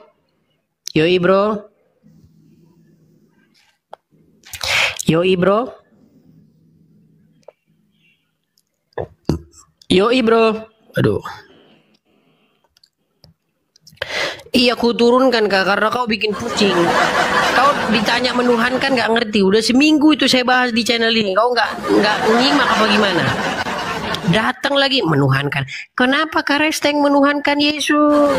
E: Yoi bro. Yoi bro. Yoi bro. Aduh. Iya aku turunkan Kak karena kau bikin pusing. Kau ditanya menuhankan nggak ngerti. Udah seminggu itu saya bahas di channel ini. Kau nggak nyimak apa gimana? Datang lagi menuhankan. Kenapa Kak Resteng menuhankan Yesus?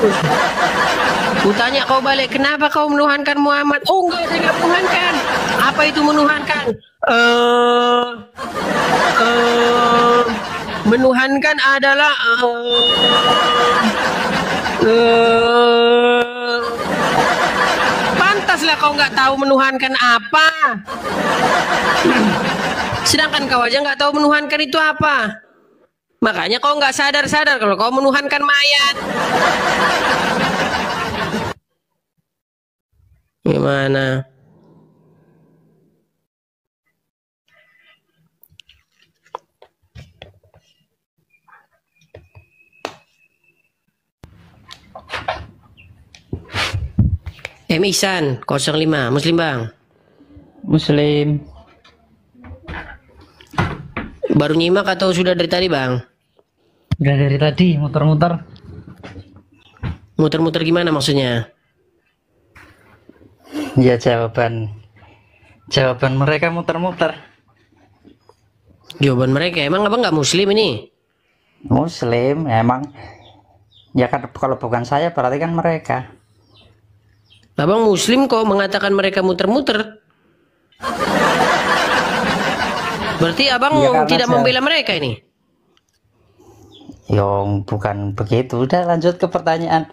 E: Ku tanya kau balik. Kenapa kau menuhankan Muhammad? Oh enggak, saya nggak menuhankan. Apa itu menuhankan? Menuhankan adalah pantaslah kau nggak tahu menuhankan apa. Sedangkan kau aja nggak tahu menuhankan itu apa. Makanya kau nggak sadar-sadar kalau kau menuhankan mayat. Gimana? Ihsan 05 Muslim Bang.
I: Muslim.
E: Baru nyimak atau sudah dari tadi Bang?
I: Udah dari tadi muter-muter.
E: Muter-muter gimana maksudnya?
I: Ya jawaban mereka muter-muter.
E: Jawaban mereka emang abang nggak Muslim ini?
I: Muslim emang. Ya kan kalau bukan saya berarti kan mereka.
E: Abang Muslim kok mengatakan mereka muter-muter? Berarti abang
I: Ya,
E: tidak membela mereka ini?
I: Yang bukan begitu. Udah lanjut ke pertanyaan.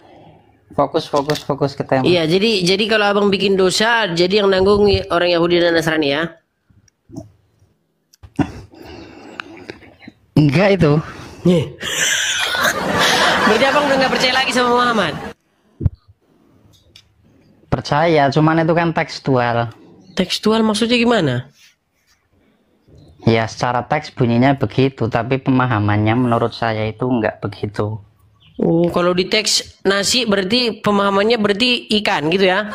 I: Fokus ke tema.
E: Iya, jadi kalau abang bikin dosa, jadi yang nanggung orang Yahudi dan Nasrani ya?
I: Enggak itu.
E: Berarti abang udah nggak percaya lagi sama Muhammad?
I: Percaya, cuman itu kan tekstual.
E: Tekstual maksudnya gimana?
I: Ya secara teks bunyinya begitu, tapi pemahamannya menurut saya itu enggak begitu.
E: Oh, kalau di teks nasi berarti pemahamannya berarti ikan gitu ya?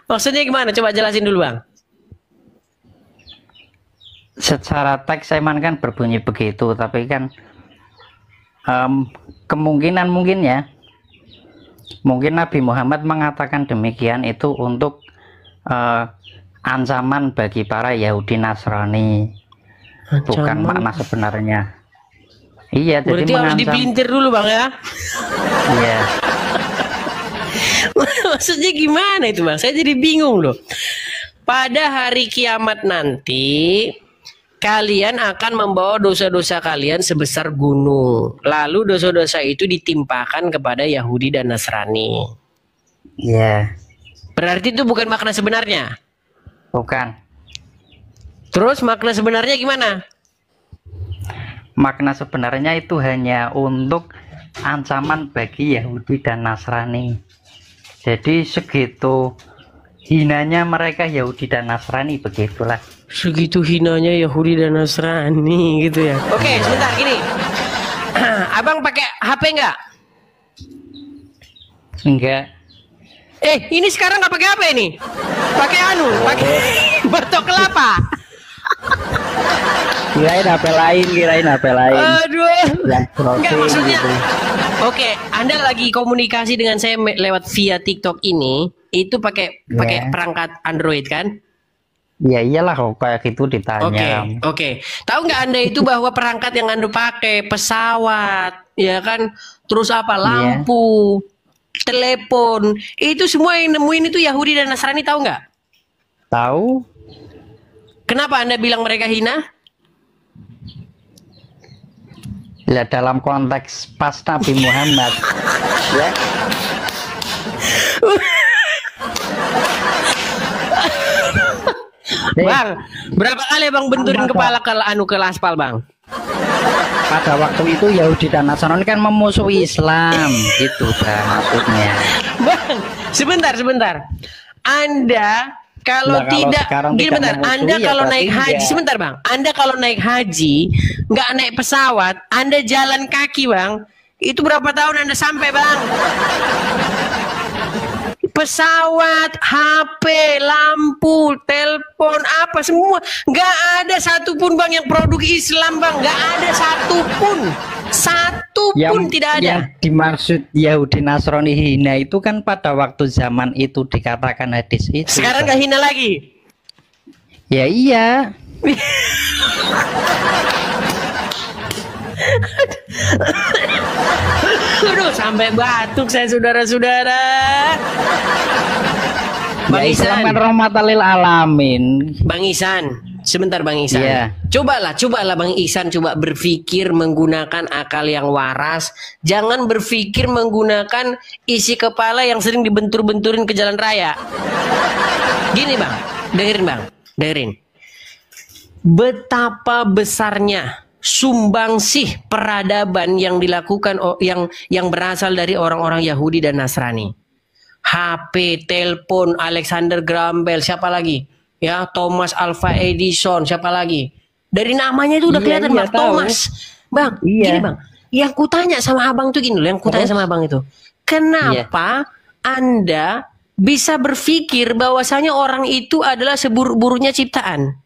E: Maksudnya gimana? Coba jelasin dulu Bang.
I: Secara teks emang kan berbunyi begitu, tapi kan kemungkinan mungkin Nabi Muhammad mengatakan demikian itu untuk ancaman bagi para Yahudi Nasrani. Bukan makna sebenarnya. Iya,
E: berarti
I: jadi
E: harus dipelintir dulu Bang ya?
I: Iya.
E: Maksudnya gimana itu Bang? Saya jadi bingung loh. pada hari kiamat nanti kalian akan membawa dosa-dosa kalian sebesar gunung. Lalu dosa-dosa itu ditimpakan kepada Yahudi dan Nasrani.
I: Iya.
E: Berarti itu bukan makna sebenarnya.
I: Bukan.
E: Terus makna sebenarnya gimana?
I: Makna sebenarnya itu hanya untuk ancaman bagi Yahudi dan Nasrani. Jadi segitu hinanya mereka Yahudi dan Nasrani, begitulah.
E: Segitu hinanya Yahudi dan Nasrani gitu ya. Oke, sebentar gini. Abang pakai HP nggak?
I: Enggak.
E: Ini sekarang nggak pakai HP nih. Pakai pakai batok kelapa.
I: Kirain HP lain.
E: Aduh. Enggak maksudnya.
I: Gitu.
E: Oke, Anda lagi komunikasi dengan saya lewat via TikTok ini, itu pakai perangkat Android kan?
I: Ya iyalah kok kayak gitu ditanya.
E: Oke. Tahu nggak Anda itu bahwa perangkat yang Anda pakai pesawat, ya kan? Terus apa? Lampu, telepon, itu semua yang nemuin itu Yahudi dan Nasrani, tahu nggak?
I: Tahu.
E: Kenapa Anda bilang mereka hina?
I: Ya dalam konteks pas Nabi Muhammad. Ya.
E: Bang, berapa kali Bang benturin kepala ke aspal, Bang?
I: Pada waktu itu Yahudi dan Nasrani kan memusuhi Islam, gitu Bang maksudnya.
E: Bang, sebentar. Anda kalau tidak, gini bentar, Anda kalau naik haji, sebentar Bang, Anda kalau naik haji, nggak naik pesawat, Anda jalan kaki Bang, itu berapa tahun Anda sampai Bang? Pesawat, HP, lampu, telepon, apa semua, nggak ada satupun Bang yang produk Islam Bang, nggak ada satupun tidak ada.
I: Yang dimaksud Yahudi Nasrani hina itu kan pada waktu zaman itu dikatakan hadis itu.
E: Sekarang nggak hina lagi?
I: Ya iya.
E: Aduh, sampai batuk saya saudara-saudara. Bang Ihsan,
I: rahmatan lil alamin.
E: Bang Ihsan, sebentar Bang Ihsan.
I: Yeah.
E: Cobalah Bang Ihsan coba berpikir menggunakan akal yang waras. Jangan berpikir menggunakan isi kepala yang sering dibentur-benturin ke jalan raya. Gini Bang, dengerin. Betapa besarnya sumbangsih peradaban yang dilakukan yang berasal dari orang-orang Yahudi dan Nasrani. HP, telepon, Alexander Graham Bell, siapa lagi? Ya, Thomas Alva Edison, siapa lagi? Dari namanya itu udah kelihatan Bang, Thomas. Bang, gini Bang, yang kutanya sama Abang tuh gini loh, kenapa Anda bisa berpikir bahwasanya orang itu adalah seburuk-buruknya ciptaan?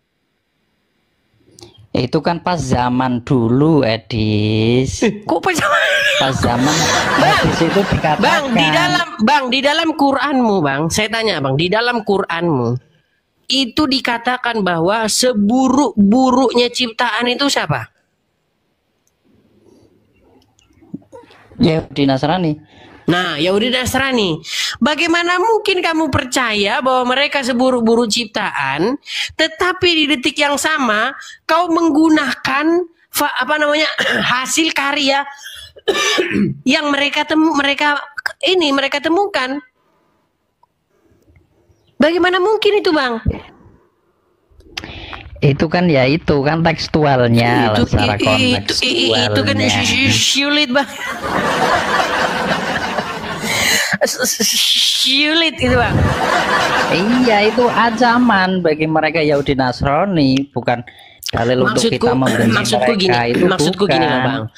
I: Itu kan pas zaman dulu, Edis.
E: Kok pas
I: zaman Edis itu dikatakan.
E: Di dalam Quranmu, Bang, saya tanya Bang, di dalam Quranmu itu dikatakan bahwa seburuk-buruknya ciptaan itu siapa?
I: Yahudi Nasrani.
E: Nah, Yahudi Nasrani. Bagaimana mungkin kamu percaya bahwa mereka seburuk-buruk ciptaan, tetapi di detik yang sama kau menggunakan hasil karya yang mereka temukan? Bagaimana mungkin itu, Bang?
I: Itu kan tekstualnya secara kontekstualnya.
E: Itu kan sulit, Bang. Sulit itu Bang.
I: Iya, itu ancaman bagi mereka Yahudi Nasrani, bukan dalil untuk kita membenci mereka.
E: Maksudku gini lah Bang.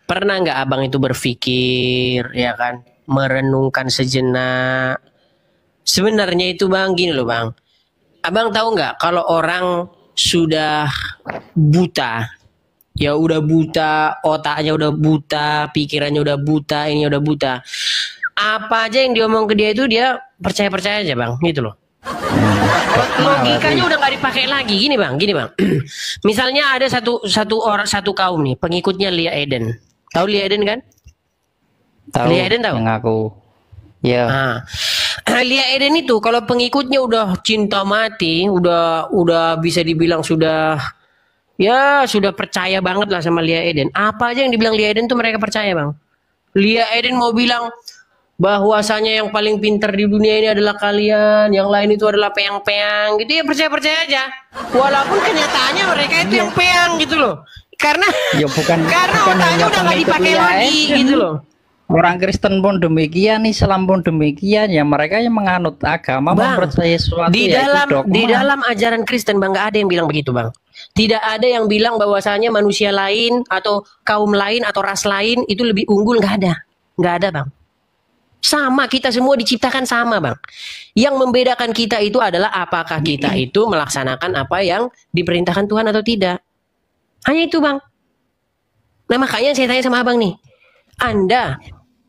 E: Pernah nggak Abang itu berpikir, ya kan, merenungkan sejenak? Sebenarnya itu Bang, gini loh Bang. Abang tahu nggak kalau orang sudah buta, ya udah buta, otaknya udah buta, pikirannya udah buta, ini udah buta. Apa aja yang diomong ke dia itu dia percaya aja Bang, gitu loh. Logikanya udah nggak dipakai lagi. Gini bang. Misalnya ada satu kaum nih, pengikutnya Lia Eden. Tahu Lia Eden kan?
I: Tahu.
E: Lia Eden tahu?
I: Yang aku. Ya.
E: Nah, Lia Eden itu kalau pengikutnya udah cinta mati, udah bisa dibilang sudah percaya banget lah sama Lia Eden. Apa aja yang dibilang Lia Eden tuh mereka percaya, Bang. Lia Eden mau bilang bahwasanya yang paling pintar di dunia ini adalah kalian, yang lain itu adalah peang-peang gitu ya, percaya-percaya aja. Walaupun kenyataannya mereka itu yang peang gitu loh. Karena karena otaknya udah gak dipakai lagi gitu loh.
I: Orang Kristen pun demikian, Islam pun demikian, ya mereka yang menganut agama mempercayai sesuatu
E: di dalam ajaran Kristen, Bang, nggak ada yang bilang begitu, Bang. Tidak ada yang bilang bahwasanya manusia lain atau kaum lain atau ras lain itu lebih unggul, nggak ada, Bang. Sama, kita semua diciptakan sama, Bang. Yang membedakan kita itu adalah apakah kita itu melaksanakan apa yang diperintahkan Tuhan atau tidak. Hanya itu, Bang. Nah, makanya saya tanya sama Abang nih. Anda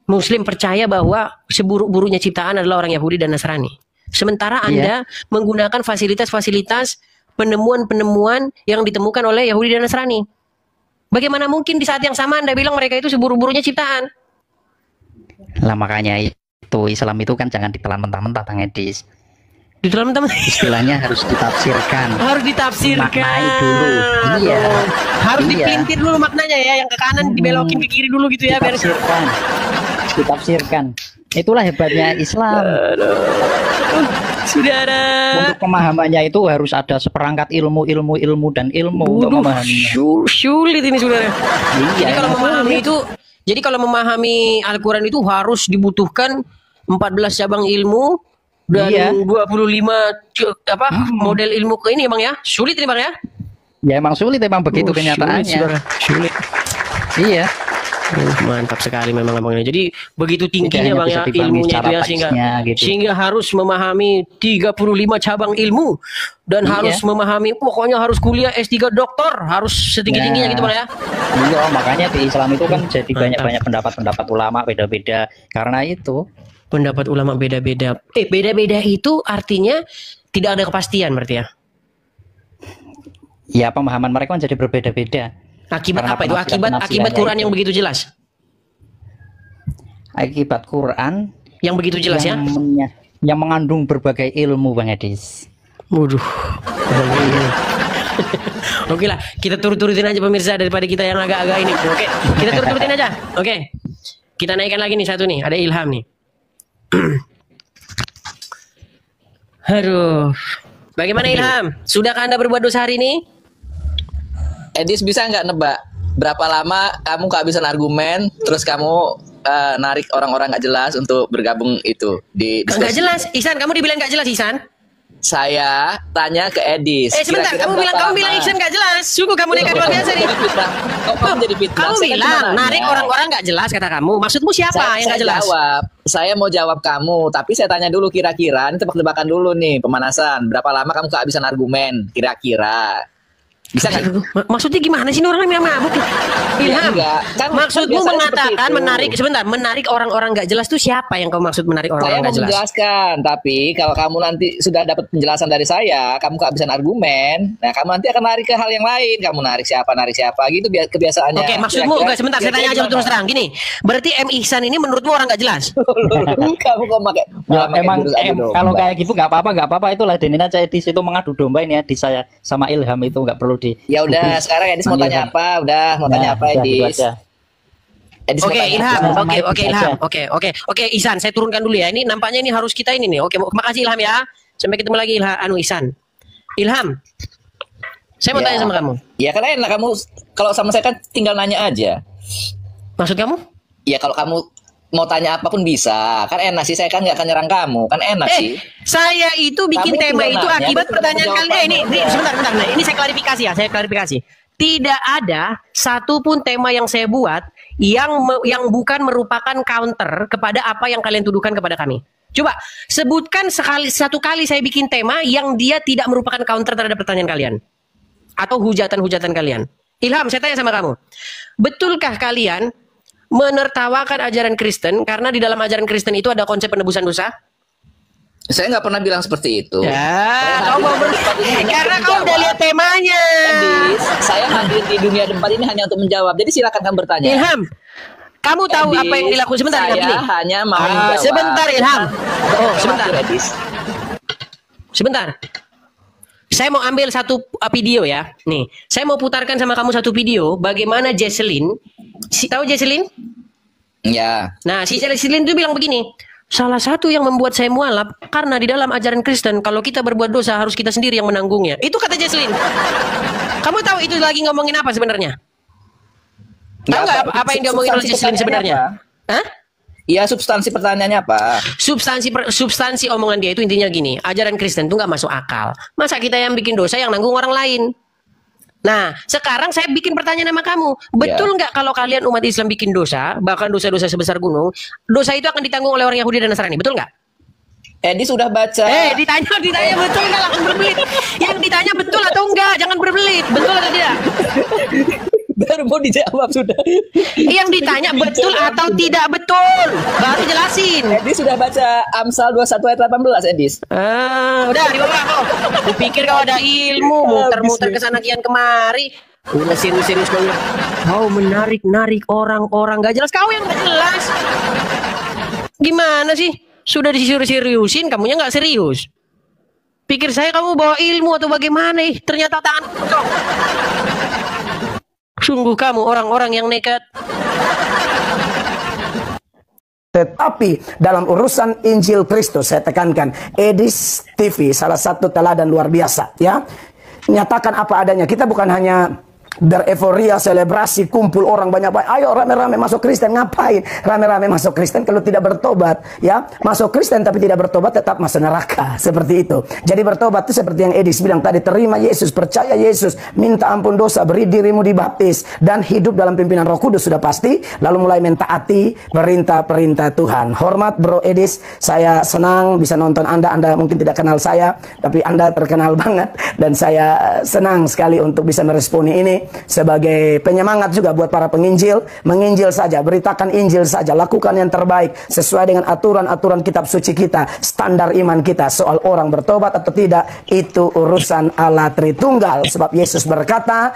E: Muslim percaya bahwa seburuk-buruknya ciptaan adalah orang Yahudi dan Nasrani. Sementara Anda menggunakan fasilitas-fasilitas penemuan-penemuan yang ditemukan oleh Yahudi dan Nasrani. Bagaimana mungkin di saat yang sama Anda bilang mereka itu seburuk-buruknya ciptaan?
I: Lah makanya itu Islam itu kan jangan ditelan mentah-mentah, Bang Edis.
E: Ditelan mentah-mentah?
I: Istilahnya harus ditafsirkan.
E: Harus ditafsirkan.
I: Maknai dulu. Iya.
E: Harus dipintir dulu maknanya ya, yang ke kanan dibelokin ke kiri dulu gitu ya.
I: Ditafsirkan. Itulah hebatnya Islam.
E: Saudara.
I: Untuk pemahamannya itu harus ada seperangkat ilmu dan ilmu untuk memahaminya.
E: Sulit ini, saudara.
I: Iya,
E: jadi kalau memahami Al-Quran itu harus dibutuhkan 14 cabang ilmu dan 25 model ilmu ke ini, Bang ya. Sulit ini, Bang ya.
I: Ya emang sulit, emang begitu kenyataannya.
E: Sulit. Iya. Mantap sekali memang abangnya. Jadi begitu tingginya Bang ya ilmunya itu ya, sehingga harus memahami 35 cabang ilmu dan harus memahami, pokoknya harus kuliah S3 doktor, harus setinggi-tingginya gitu Bang ya.
I: Iya, makanya di Islam itu kan jadi banyak-banyak pendapat ulama beda-beda karena itu.
E: Pendapat ulama beda-beda. Beda-beda itu artinya tidak ada kepastian berarti ya.
I: Ya, pemahaman mereka kan jadi berbeda-beda.
E: Akibat apa itu? Akibat Quran yang begitu jelas.
I: Akibat Quran
E: yang begitu jelas ya.
I: Yang mengandung berbagai ilmu, Bang Edis.
E: Waduh. Oke lah, kita turut-turutin aja pemirsa daripada kita yang agak-agak ini. Oke, kita turut-turutin aja. Oke. Kita naikkan lagi nih satu nih, ada Ilham nih. Aduh. Bagaimana Ilham? Sudahkah Anda berbuat dosa hari ini?
J: Edis, bisa nggak nebak berapa lama kamu kehabisan argumen terus kamu narik orang-orang nggak jelas untuk bergabung itu di diskusi?
E: Nggak jelas, Ihsan, kamu dibilang nggak jelas, Ihsan?
J: Saya tanya ke Edis.
E: Sebentar, kamu bilang Ihsan nggak jelas. Sungguh kamu nekat luar biasa nih. Kamu bilang narik orang-orang nggak jelas kata kamu. Maksudmu siapa yang nggak jelas?
J: Saya mau jawab kamu, tapi saya tanya dulu kira-kira, ini tebak-tebakan dulu nih, pemanasan. Berapa lama kamu kehabisan argumen kira-kira? Bisa kan?
E: Maksudnya gimana sih orang yang mabuk? Ilham, maksudmu mengatakan menarik orang-orang nggak jelas tuh siapa yang kau maksud menarik orang-orang nggak jelas?
J: Saya mau menjelaskan, tapi kalau kamu nanti sudah dapat penjelasan dari saya, kamu kehabisan argumen, nah kamu nanti akan narik ke hal yang lain. Kamu narik siapa gitu kebiasaannya.
E: Oke, maksudmu enggak, sebentar, saya tanya aja terus terang gini. Berarti M Ihsan ini menurutmu orang nggak jelas?
J: Kamu kok pakai?
I: Emang kalau kayak gitu nggak apa-apa, itulah Denin aja Edis itu mengadu domba ini ya di saya sama Ilham itu nggak perlu di.
J: Ya udah, sekarang Edis mau tanya apa? Tanya apa Edis?
E: Oke, Ilham. Oke, Ihsan, saya turunkan dulu ya. Ini nampaknya ini harus kita ini nih. Oke, makasih Ilham ya. Sampai ketemu lagi Ihsan. Ilham, saya mau tanya sama kamu.
J: Ya kan enak, kamu kalau sama saya kan tinggal nanya aja.
E: Maksud kamu?
J: Ya kalau kamu mau tanya apapun bisa. Kan enak sih, saya kan nggak akan nyerang kamu. Kan enak sih.
E: Saya itu bikin tema itu akibat pertanyaan kalian. Ini sebentar. Nah, ini saya klarifikasi. Tidak ada satupun tema yang saya buat yang bukan merupakan counter kepada apa yang kalian tuduhkan kepada kami. Coba sebutkan satu kali saya bikin tema yang dia tidak merupakan counter terhadap pertanyaan kalian atau hujatan-hujatan kalian. Ilham, saya tanya sama kamu. Betulkah kalian menertawakan ajaran Kristen karena di dalam ajaran Kristen itu ada konsep penebusan dosa?
J: Saya nggak pernah bilang seperti itu.
E: Ya, kau mau karena kau udah lihat temanya.
J: Edis, saya hadir di dunia tempat ini hanya untuk menjawab. Jadi silakan kamu bertanya.
E: Ilham, Kamu tahu
J: Edis,
E: apa yang dilakukan sebentar
J: saya
E: gini.
J: hanya mau
E: Sebentar Ilham. Oh, sebentar.
J: Edis.
E: Sebentar. Saya mau ambil satu video ya. Nih, saya mau putarkan sama kamu satu video bagaimana Jesselyn, tahu Jesselyn?
J: Ya.
E: Nah, si Jesselyn itu bilang begini, salah satu yang membuat saya mualaf karena di dalam ajaran Kristen kalau kita berbuat dosa harus kita sendiri yang menanggungnya. Itu kata Jesselyn. Kamu tahu itu lagi ngomongin apa sebenarnya? Tahu nggak apa yang diomongin oleh Jesselyn sebenarnya? Hah?
J: Iya, substansi pertanyaannya apa?
E: Substansi omongan dia itu intinya gini, ajaran Kristen itu nggak masuk akal. Masa kita yang bikin dosa yang nanggung orang lain? Nah, sekarang saya bikin pertanyaan sama kamu. Betul nggak kalau kalian umat Islam bikin dosa, bahkan dosa-dosa sebesar gunung, dosa itu akan ditanggung oleh orang Yahudi dan Nasrani? Betul nggak?
J: Edi sudah baca.
E: Ditanya betul nggak? Langsung berbelit. Yang ditanya betul atau enggak? Jangan berbelit. Betul atau tidak?
J: Baru mau dijawab sudah.
E: Yang ditanya betul atau tidak betul? Baru jelasin.
J: Edi sudah baca Amsal 21 ayat 18, Edis.
E: Udah di bawah kok. Kupikir kau ada ilmu, muter-muter ke sana kian kemari. Udah serius-serius kau. Kau menarik-narik orang-orang gak jelas. Kau yang gak jelas. Gimana sih? Sudah disuruh seriusin, kamunya nggak serius. Pikir saya kamu bawa ilmu atau bagaimana? Ternyata tangan kosong. Sungguh kamu orang-orang yang nekat.
K: Tetapi dalam urusan Injil Kristus, saya tekankan, Edis TV salah satu teladan luar biasa, ya. Nyatakan apa adanya. Kita bukan hanya bereforia, selebrasi, kumpul orang banyak-banyak. Ayo rame-rame masuk Kristen. Ngapain rame-rame masuk Kristen kalau tidak bertobat? Ya, masuk Kristen tapi tidak bertobat tetap masuk neraka. Seperti itu. Jadi bertobat itu seperti yang Edis bilang tadi, terima Yesus, percaya Yesus, minta ampun dosa, beri dirimu dibaptis, dan hidup dalam pimpinan Roh Kudus sudah pasti. Lalu mulai mentaati perintah-perintah Tuhan. Hormat Bro Edis, saya senang bisa nonton Anda. Anda mungkin tidak kenal saya, tapi Anda terkenal banget, dan saya senang sekali untuk bisa meresponi ini. Sebagai penyemangat juga buat para penginjil, menginjil saja, beritakan Injil saja, lakukan yang terbaik sesuai dengan aturan-aturan kitab suci kita, standar iman kita. Soal orang bertobat atau tidak, itu urusan Allah Tritunggal. Sebab Yesus berkata,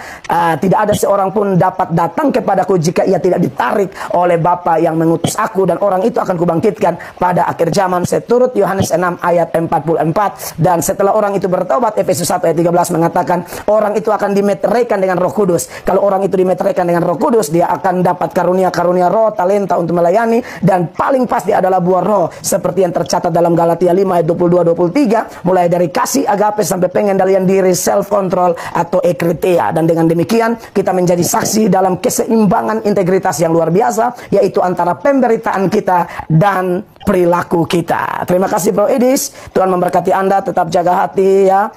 K: tidak ada seorang pun dapat datang kepadaku jika ia tidak ditarik oleh Bapa yang mengutus aku, dan orang itu akan kubangkitkan pada akhir zaman. Seturut Yohanes 6 ayat 44. Dan setelah orang itu bertobat, Efesus 1 ayat 13 mengatakan, orang itu akan dimeteraikan dengan Roh Kudus. Kalau orang itu dimeteraikan dengan Roh Kudus, dia akan dapat karunia-karunia roh, talenta untuk melayani, dan paling pasti adalah buah roh seperti yang tercatat dalam Galatia 5 ayat 22-23, mulai dari kasih, agape, sampai pengendalian diri, self control atau ekritia. Dan dengan demikian kita menjadi saksi dalam keseimbangan integritas yang luar biasa, yaitu antara pemberitaan kita dan perilaku kita. Terima kasih Bro Edis, Tuhan memberkati Anda, tetap jaga hati ya.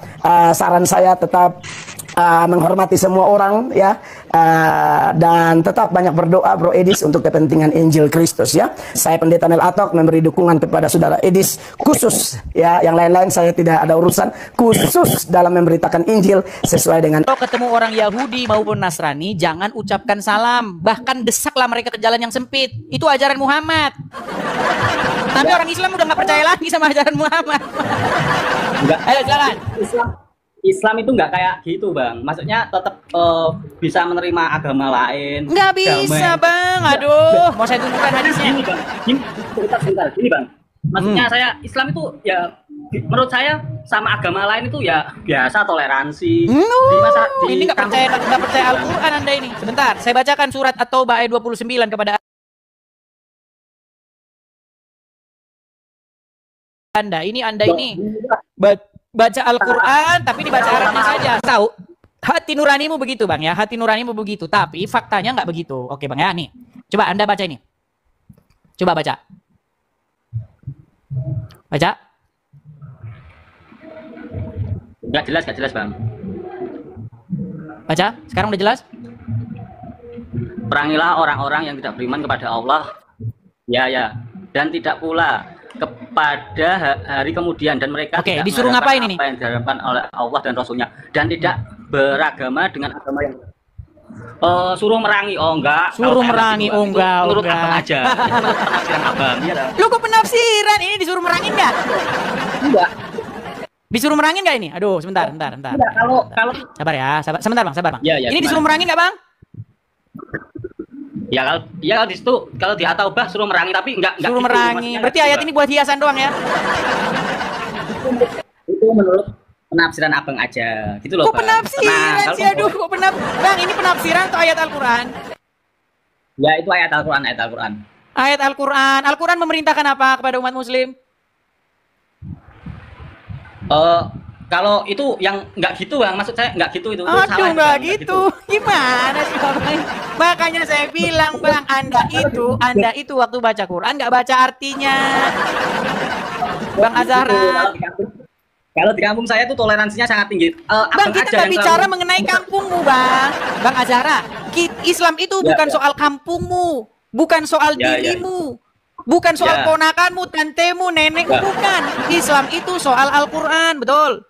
K: Saran saya tetap menghormati semua orang ya, dan tetap banyak berdoa Bro Edis untuk kepentingan Injil Kristus ya. Saya Pendeta Nel Atok memberi dukungan kepada Saudara Edis khusus ya, yang lain-lain saya tidak ada urusan, khusus dalam memberitakan Injil sesuai dengan.
C: Kalau ketemu orang Yahudi maupun Nasrani, jangan ucapkan salam, bahkan desaklah mereka ke jalan yang sempit. Itu ajaran Muhammad. Tapi orang Islam udah nggak percaya lagi sama ajaran Muhammad.
F: Enggak.
C: Ayo jalan.
F: Islam itu nggak kayak gitu Bang, maksudnya tetap bisa menerima agama lain.
C: Nggak bisa Bang, aduh, mau saya tunjukkan hadisnya.
F: Gini Bang, sebentar, gini Bang, maksudnya saya Islam itu ya menurut saya sama agama lain itu ya biasa, toleransi.
C: Ini nggak percaya Al-Quran Anda ini. Sebentar, saya bacakan surat At-Taubah ayat 29 kepada Anda ini baca Al-Quran tapi dibaca Arabnya saja. Tahu? Hati nuranimu begitu Bang ya, hati nuranimu begitu, tapi faktanya nggak begitu. Oke Bang ya, nih. Coba Anda baca ini. Coba baca. Baca.
F: Nggak jelas Bang.
C: Baca, sekarang udah jelas?
F: Perangilah orang-orang yang tidak beriman kepada Allah. Ya. Dan tidak pula kepada hari kemudian, dan mereka tidak
C: disuruh ngapain ini?
F: Apa yang diharapkan oleh Allah dan Rasulnya, dan tidak beragama dengan agama yang suruh merangi. Enggak.
C: Suruh merangi, enggak.
F: Menurut abang aja. Penafsiran abang. Ya,
C: lu kok penafsiran? Ini disuruh merangin nggak?
F: Enggak.
C: Disuruh merangin nggak ini? Aduh, sebentar.
F: Enggak, kalau
C: sabar ya, sebentar Bang.
F: Ya,
C: ini disuruh merangin nggak Bang?
F: kalau di situ kalau di At-Taubah suruh merangi tapi enggak
C: Suruh
F: gitu,
C: merangi.
F: maksudnya
C: Berarti
F: enggak
C: ayat
F: gitu,
C: ini buat hiasan doang ya?
F: itu menurut penafsiran abang aja gitu loh.
C: Kok
F: Bang.
C: penafsiran
F: Kalau
C: sih? Aduh, kok Bang, ini penafsiran atau ayat Al-Quran?
F: ya itu ayat Al-Quran.
C: Ayat Al-Quran. Al-Quran memerintahkan apa kepada umat muslim?
F: Kalau itu yang nggak gitu bang, maksud saya nggak gitu itu.
C: Aduh,
F: salah,
C: nggak
F: Bang,
C: gitu. Gimana sih Bang? Makanya saya bilang Bang, Anda itu waktu baca Quran nggak baca artinya. Bang Azhara.
F: Kalau di kampung saya tuh toleransinya sangat tinggi.
C: Bang, kita nggak bicara mengenai kampungmu, Bang. Bang Azhara, Islam itu bukan soal kampungmu, bukan soal dirimu, bukan soal ponakanmu, tantemu, nenekmu, bukan. Islam itu soal Al-Quran, betul?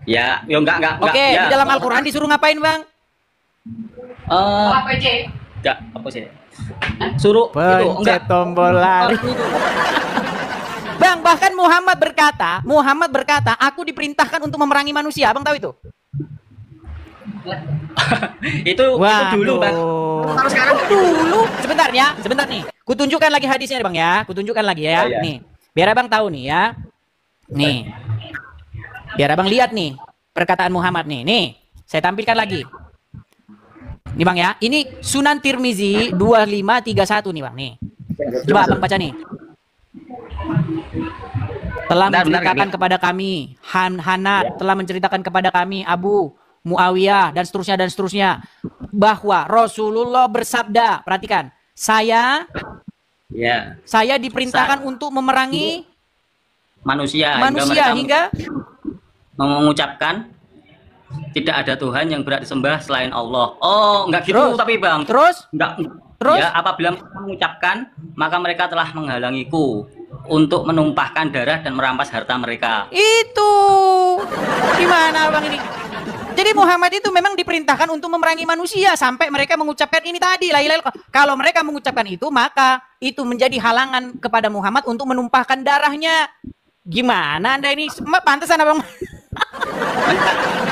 F: Ya, enggak.
C: Oke, di dalam Al-Quran disuruh ngapain, Bang?
F: Apa sih? Enggak, apa sih? Suruh itu enggak
C: tombol lari. Bang, bahkan Muhammad berkata, aku diperintahkan untuk memerangi manusia. Abang tahu itu?
F: itu dulu, Bang.
C: Kalau sekarang dulu. Sebentar nih. Kutunjukkan lagi hadisnya, Bang ya. Kutunjukkan lagi ya. Nih. Biar Abang tahu nih ya. Nih. Biar Abang lihat nih perkataan Muhammad nih. Nih, saya tampilkan lagi. Nih Bang ya. Ini Sunan Tirmizi 2531 nih Bang nih. Coba Abang baca nih. Telah menceritakan kepada kami Hanat telah menceritakan kepada kami Abu Muawiyah dan seterusnya bahwa Rasulullah bersabda, perhatikan, saya diperintahkan untuk memerangi manusia hingga
F: mengucapkan tidak ada Tuhan yang berhak disembah selain Allah. Oh, enggak gitu tapi Bang.
C: Terus?
F: Terus? Ya, apabila mengucapkan, maka mereka telah menghalangiku untuk menumpahkan darah dan merampas harta mereka.
C: Itu. Gimana Bang ini? Jadi Muhammad itu memang diperintahkan untuk memerangi manusia sampai mereka mengucapkan ini tadi, la ilaha illallah. Kalau mereka mengucapkan itu, maka itu menjadi halangan kepada Muhammad untuk menumpahkan darahnya. Gimana Anda ini? Pantesan Abang.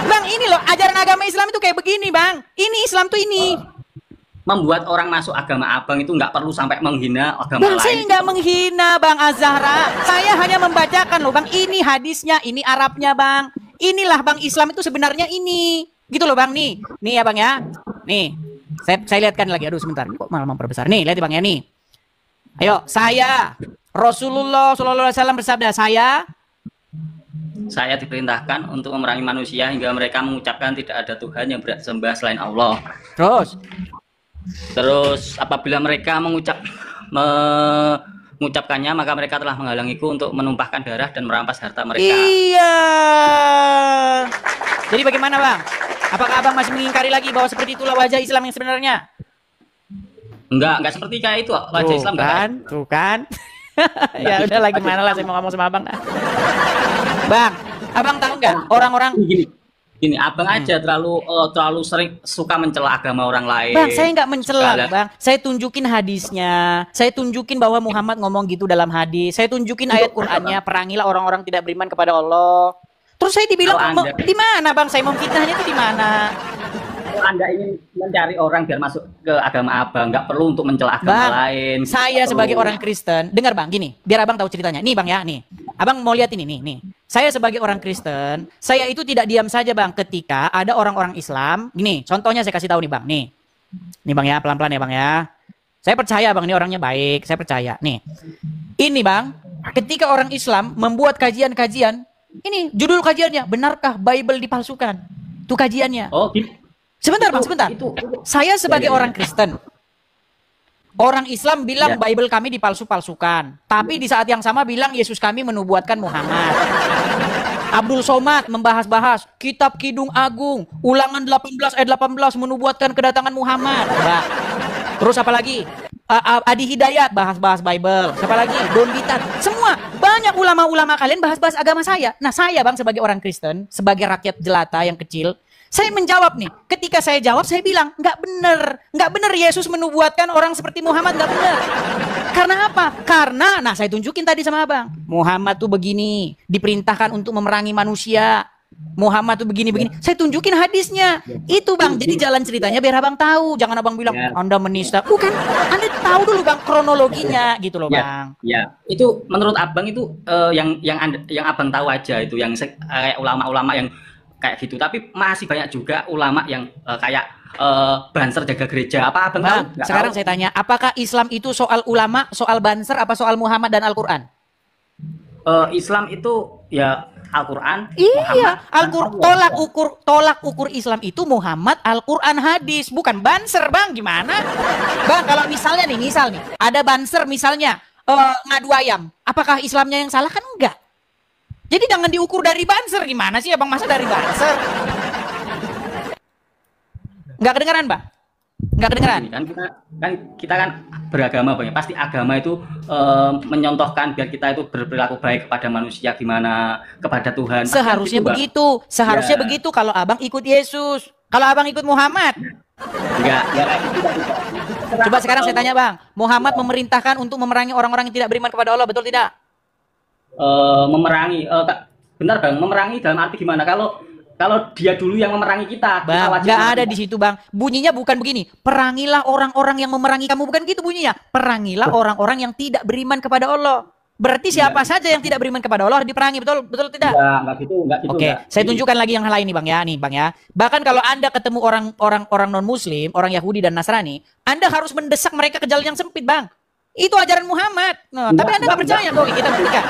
C: Bang, ini loh ajaran agama Islam itu kayak begini, Bang. Ini Islam tuh ini.
F: Membuat orang masuk agama Abang itu nggak perlu sampai menghina agama
C: Bang,
F: lain.
C: saya nggak menghina Bang Azhara. Saya hanya membacakan loh Bang. Ini hadisnya, ini Arabnya Bang. Inilah Bang Islam itu sebenarnya ini. Gitu loh Bang nih. Nih ya Bang ya. Nih. Saya lihatkan lagi. Aduh sebentar. Kok malah memperbesar. Nih lihat ya Bang ya nih. Ayo, saya Rasulullah SAW bersabda, saya
F: diperintahkan untuk memerangi manusia hingga mereka mengucapkan tidak ada Tuhan yang berhak disembah selain Allah. Terus apabila mereka mengucapkannya, maka mereka telah menghalangiku untuk menumpahkan darah dan merampas harta mereka.
C: Iya. Jadi bagaimana Bang? Apakah Abang masih mengingkari lagi bahwa seperti itulah wajah Islam yang sebenarnya?
F: Enggak seperti kayak itu wajah Islam kan?
C: Tuh kan. Ya udah lagi mana lah saya mau ngomong sama Abang. Bang, Abang tahu nggak orang-orang
F: gini, Abang aja terlalu sering suka mencela agama orang lain.
C: Bang, saya nggak mencela, Bang. Saya tunjukin hadisnya. Saya tunjukin bahwa Muhammad ngomong gitu dalam hadis. Saya tunjukin ayat Qur'annya, perangilah orang-orang tidak beriman kepada Allah. Terus saya dibilang di mana, Bang? Saya memfitnahnya itu di mana?
F: Kalau Anda ingin mencari orang biar masuk ke agama Abang, nggak perlu untuk mencela agama lain.
C: Saya sebagai orang Kristen, dengar Bang, gini, biar Abang tahu ceritanya. Nih Bang ya, nih. Abang mau lihat ini, nih. Saya sebagai orang Kristen, saya itu tidak diam saja Bang ketika ada orang-orang Islam. Gini, contohnya saya kasih tahu nih Bang, nih. Nih Bang ya, pelan-pelan ya Bang ya. Saya percaya Bang, ini orangnya baik, saya percaya. Nih, ini Bang, ketika orang Islam membuat kajian-kajian, ini judul kajiannya, benarkah Bible dipalsukan? Itu kajiannya.
F: Oh, gitu.
C: Sebentar Bang, sebentar. Saya sebagai orang Kristen, orang Islam bilang Bible kami dipalsu-palsukan. Tapi di saat yang sama bilang Yesus kami menubuatkan Muhammad. Abdul Somad membahas-bahas kitab Kidung Agung, Ulangan 18 ayat 18 menubuatkan kedatangan Muhammad. Bah. Terus apa lagi? Adi Hidayat bahas-bahas Bible. Siapa lagi? Don Bitan. Semua. Banyak ulama-ulama kalian bahas-bahas agama saya. Nah saya Bang sebagai orang Kristen, sebagai rakyat jelata yang kecil, saya menjawab nih, ketika saya jawab saya bilang, nggak bener Yesus menubuatkan orang seperti Muhammad, nggak bener. Karena apa? Karena, nah saya tunjukin tadi sama Abang, Muhammad tuh begini, diperintahkan untuk memerangi manusia. Muhammad tuh begini-begini. Saya tunjukin hadisnya. Itu Bang. Jadi jalan ceritanya biar Abang tahu. Jangan Abang bilang Anda menista. Bukan. Anda tahu dulu Bang kronologinya gitu loh Bang.
F: Ya, itu menurut Abang itu yang Abang tahu aja itu yang kayak ulama-ulama yang kayak gitu. Tapi masih banyak juga ulama yang kayak banser jaga gereja. Apa Abang
C: Bang,
F: tahu?
C: sekarang saya tanya, apakah Islam itu soal ulama, soal banser, apa soal Muhammad dan Al-Quran?
F: Islam itu ya Al-Quran.
C: Iya, Al-Quran tolak ukur Islam itu Muhammad, Al-Quran, hadis, bukan banser Bang. Gimana? Bang, kalau misalnya nih, ada banser misalnya ngadu ayam, apakah Islamnya yang salah? Kan enggak. Jadi jangan diukur dari banser. Gimana sih Abang, masa dari banser? Enggak kedengeran Bang? Enggak kedengeran?
F: Kita kan beragama Bang. Pasti agama itu menyontohkan biar kita itu berperilaku baik kepada manusia gimana, kepada Tuhan.
C: Seharusnya begitu. Seharusnya begitu kalau Abang ikut Yesus. Kalau Abang ikut Muhammad.
F: Enggak.
C: Coba sekarang saya tanya Bang, Muhammad memerintahkan untuk memerangi orang-orang yang tidak beriman kepada Allah, betul tidak?
F: Memerangi, benar Bang, memerangi dalam arti gimana? Kalau dia dulu yang memerangi kita,
C: Bang, nggak ada di situ Bang. Bunyinya bukan begini. Perangilah orang-orang yang memerangi kamu, bukan gitu bunyinya. Perangilah orang-orang yang tidak beriman kepada Allah. Berarti siapa saja yang tidak beriman kepada Allah diperangi, betul tidak?
F: Enggak gitu.
C: Oke, saya tunjukkan lagi yang lain nih Bang ya, Bang ya. Bahkan kalau Anda ketemu orang non Muslim, orang Yahudi dan Nasrani, Anda harus mendesak mereka ke jalan yang sempit Bang. Itu ajaran Muhammad. Nah, tapi Anda nggak percaya tuh. Kita buktikan.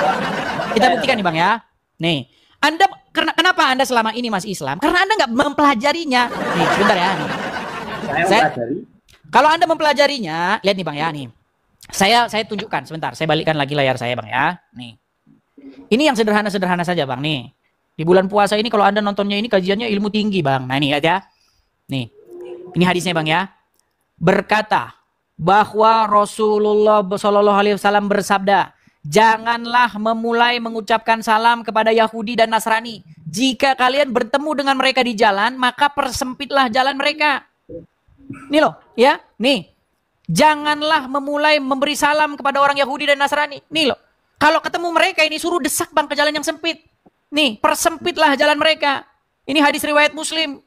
C: Kita buktikan nih Bang ya. Nih, Anda kenapa Anda selama ini masih Islam? Karena Anda nggak mempelajarinya. Nih, sebentar ya. Nih. Kalau Anda mempelajarinya, lihat nih Bang ya nih. Saya tunjukkan sebentar. Saya balikkan lagi layar saya Bang ya. Nih. Ini yang sederhana-sederhana saja Bang nih. Di bulan puasa ini kalau Anda nontonnya ini kajiannya ilmu tinggi Bang. Nah, ini lihat ya. Nih. Ini hadisnya Bang ya. Berkata bahwa Rasulullah Shallallahu Alaihi Wasallam bersabda, janganlah memulai mengucapkan salam kepada Yahudi dan Nasrani. Jika kalian bertemu dengan mereka di jalan, maka persempitlah jalan mereka. Nih loh, ya, nih. Janganlah memulai memberi salam kepada orang Yahudi dan Nasrani. Nih loh, kalau ketemu mereka ini suruh desak Bang ke jalan yang sempit. Nih, persempitlah jalan mereka. Ini hadis riwayat Muslim.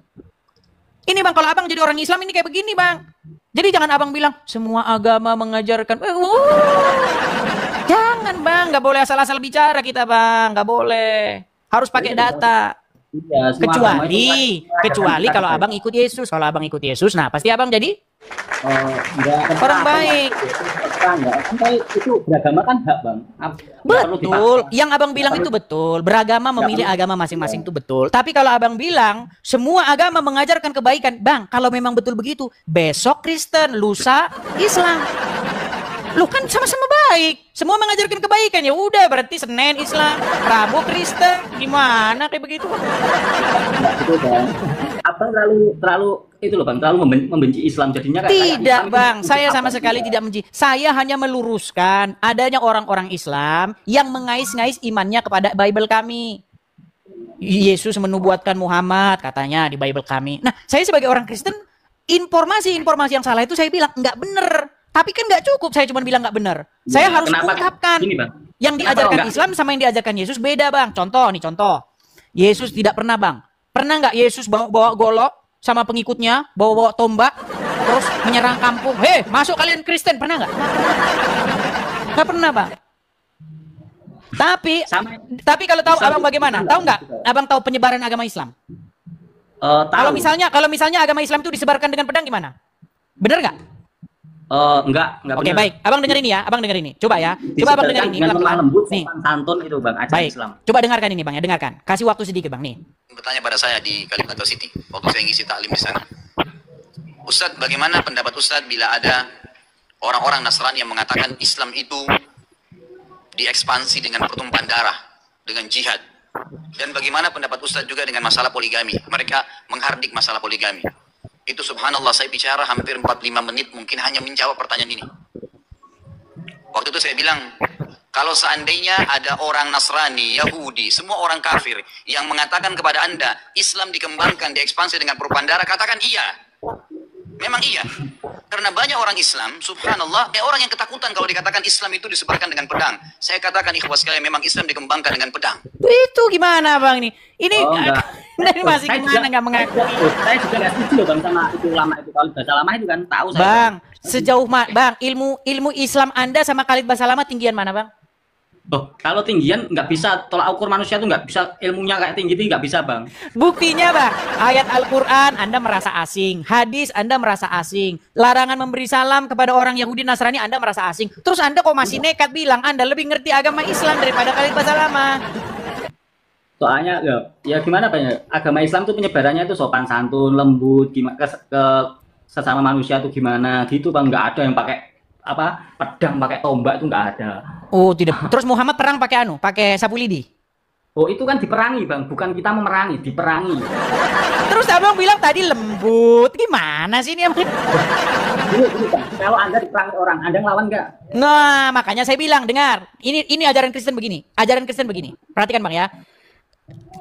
C: Ini Bang, kalau Abang jadi orang Islam ini kayak begini Bang. Jadi jangan Abang bilang semua agama mengajarkan. Jangan Bang, nggak boleh asal-asal bicara kita Bang, nggak boleh. Harus pakai data.
F: Iya,
C: kecuali kalau Abang ikut Yesus. Kalau Abang ikut Yesus, nah pasti Abang jadi orang baik.
F: Itu beragama kan hak Bang.
C: Betul, yang Abang bilang itu betul. Beragama memilih agama masing-masing itu betul. Tapi kalau Abang bilang semua agama mengajarkan kebaikan, Bang, kalau memang betul begitu, besok Kristen, lusa Islam. Lu kan sama-sama baik. Semua mengajarkan kebaikan. Ya udah berarti Senin Islam, Rabu Kristen. Gimana kayak begitu?
F: Gitu, Bang. Abang terlalu itu loh Bang, terlalu membenci Islam jadinya
C: tidak Bang, saya sama sekali tidak membenci. Saya hanya meluruskan adanya orang-orang Islam yang mengais-ngais imannya kepada Bible kami. Yesus menubuatkan Muhammad katanya di Bible kami. Nah, saya sebagai orang Kristen, informasi-informasi yang salah itu saya bilang enggak benar. Tapi kan nggak cukup saya cuma bilang nggak benar. Saya harus ungkapkan. Yang diajarkan Islam sama yang diajarkan Yesus beda Bang. Contoh. Yesus tidak pernah Bang. Pernah nggak Yesus bawa golok sama pengikutnya, bawa tombak, terus menyerang kampung. Hei, masuk kalian Kristen. Pernah nggak? Nggak pernah Bang. Tapi kalau tahu Abang bagaimana? Tahu nggak? Abang tahu penyebaran agama Islam? Kalau misalnya agama Islam itu disebarkan dengan pedang gimana? Bener nggak?
F: Enggak
C: Oke, baik. Abang dengar ini ya, Abang dengar ini. Coba ya. Coba Abang dengar ini pelan-pelan.
F: Nih, santun itu Bang, ajaran Islam.
C: Coba dengarkan ini Bang ya, dengarkan. Kasih waktu sedikit Bang nih.
L: Bertanya pada saya di Kalimantan City waktu saya ngisi taklim di sana. Ustadz, bagaimana pendapat Ustadz bila ada orang-orang Nasrani yang mengatakan Islam itu diekspansi dengan pertumpahan darah, dengan jihad? Dan bagaimana pendapat Ustadz juga dengan masalah poligami? Mereka menghardik masalah poligami. Itu subhanallah saya bicara hampir 45 menit mungkin hanya menjawab pertanyaan ini. Waktu itu saya bilang, kalau seandainya ada orang Nasrani, Yahudi, semua orang kafir yang mengatakan kepada Anda, Islam dikembangkan, diekspansi dengan perubahan darah, katakan iya. Memang iya. Karena banyak orang Islam, subhanallah, orang yang ketakutan kalau dikatakan Islam itu disebarkan dengan pedang. Saya katakan ikhwas sekalian, memang Islam dikembangkan dengan pedang.
C: Itu gimana Bang ini? Ini
F: Ini
C: masih gimana nggak mengaku?
F: Saya juga nggak setuju loh Bang sama itu ulama itu. Kalau bahasa lama itu kan tahu saya.
C: Bang, sejauh Bang, ilmu Islam Anda sama Khalid Basalamah tinggian mana Bang?
F: Oh, kalau tinggian nggak bisa, tolak ukur manusia tuh nggak bisa, ilmunya kayak tinggi itu nggak bisa Bang.
C: Buktinya Bang, ayat Al-Quran Anda merasa asing, hadis Anda merasa asing, larangan memberi salam kepada orang Yahudi Nasrani Anda merasa asing. Terus Anda kok masih nekat bilang Anda lebih ngerti agama Islam daripada Khalid Basalamah?
F: Soalnya ya gimana Pak ya, agama Islam tuh penyebarannya itu sopan santun, lembut, gimana ke sesama manusia tuh gimana gitu Bang, nggak ada yang pakai apa pedang, pakai tombak, itu nggak ada.
C: Oh tidak. Terus Muhammad perang pakai pakai sapu lidi.
F: Oh itu kan diperangi Bang, bukan kita memerangi, diperangi.
C: Terus Abang bilang tadi lembut, gimana sih ini?
F: Gini, Bang, kalau Anda diperangi orang, Anda ngelawan nggak?
C: Nah makanya saya bilang, dengar, ini ajaran Kristen begini, perhatikan Bang ya.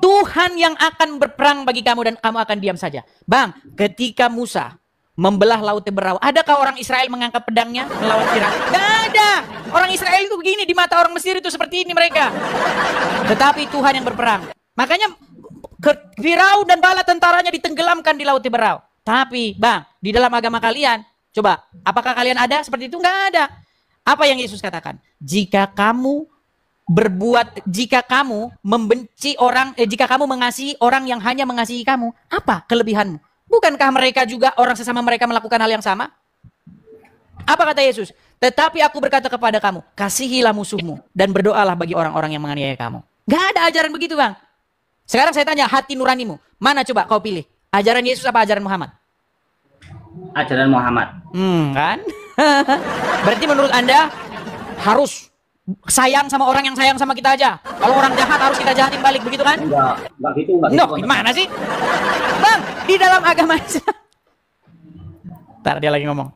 C: Tuhan yang akan berperang bagi kamu dan kamu akan diam saja. Bang, ketika Musa membelah laut Teberau, adakah orang Israel mengangkat pedangnya melawan Firaun? Gak ada. Orang Israel itu begini, di mata orang Mesir itu seperti ini mereka. Tetapi Tuhan yang berperang. Makanya Firaun dan bala tentaranya ditenggelamkan di laut Teberau. Tapi Bang, di dalam agama kalian, coba, apakah kalian ada seperti itu? Gak ada. Apa yang Yesus katakan? Jika kamu membenci orang, jika kamu mengasihi orang yang hanya mengasihi kamu, apa kelebihanmu? Bukankah mereka juga orang sesama mereka melakukan hal yang sama? Apa kata Yesus? Tetapi aku berkata kepada kamu, kasihilah musuhmu dan berdoalah bagi orang-orang yang menganiaya kamu. Gak ada ajaran begitu Bang. Sekarang saya tanya, hati nuranimu, mana coba kau pilih? Ajaran Yesus apa ajaran Muhammad?
F: Ajaran Muhammad.
C: Kan? Berarti menurut Anda harus sayang sama orang yang sayang sama kita aja. Kalau orang jahat harus kita jahatin balik, begitu kan?
F: Enggak gitu.
C: Gimana sih? Bang, di dalam agama Islam. Ntar dia lagi ngomong.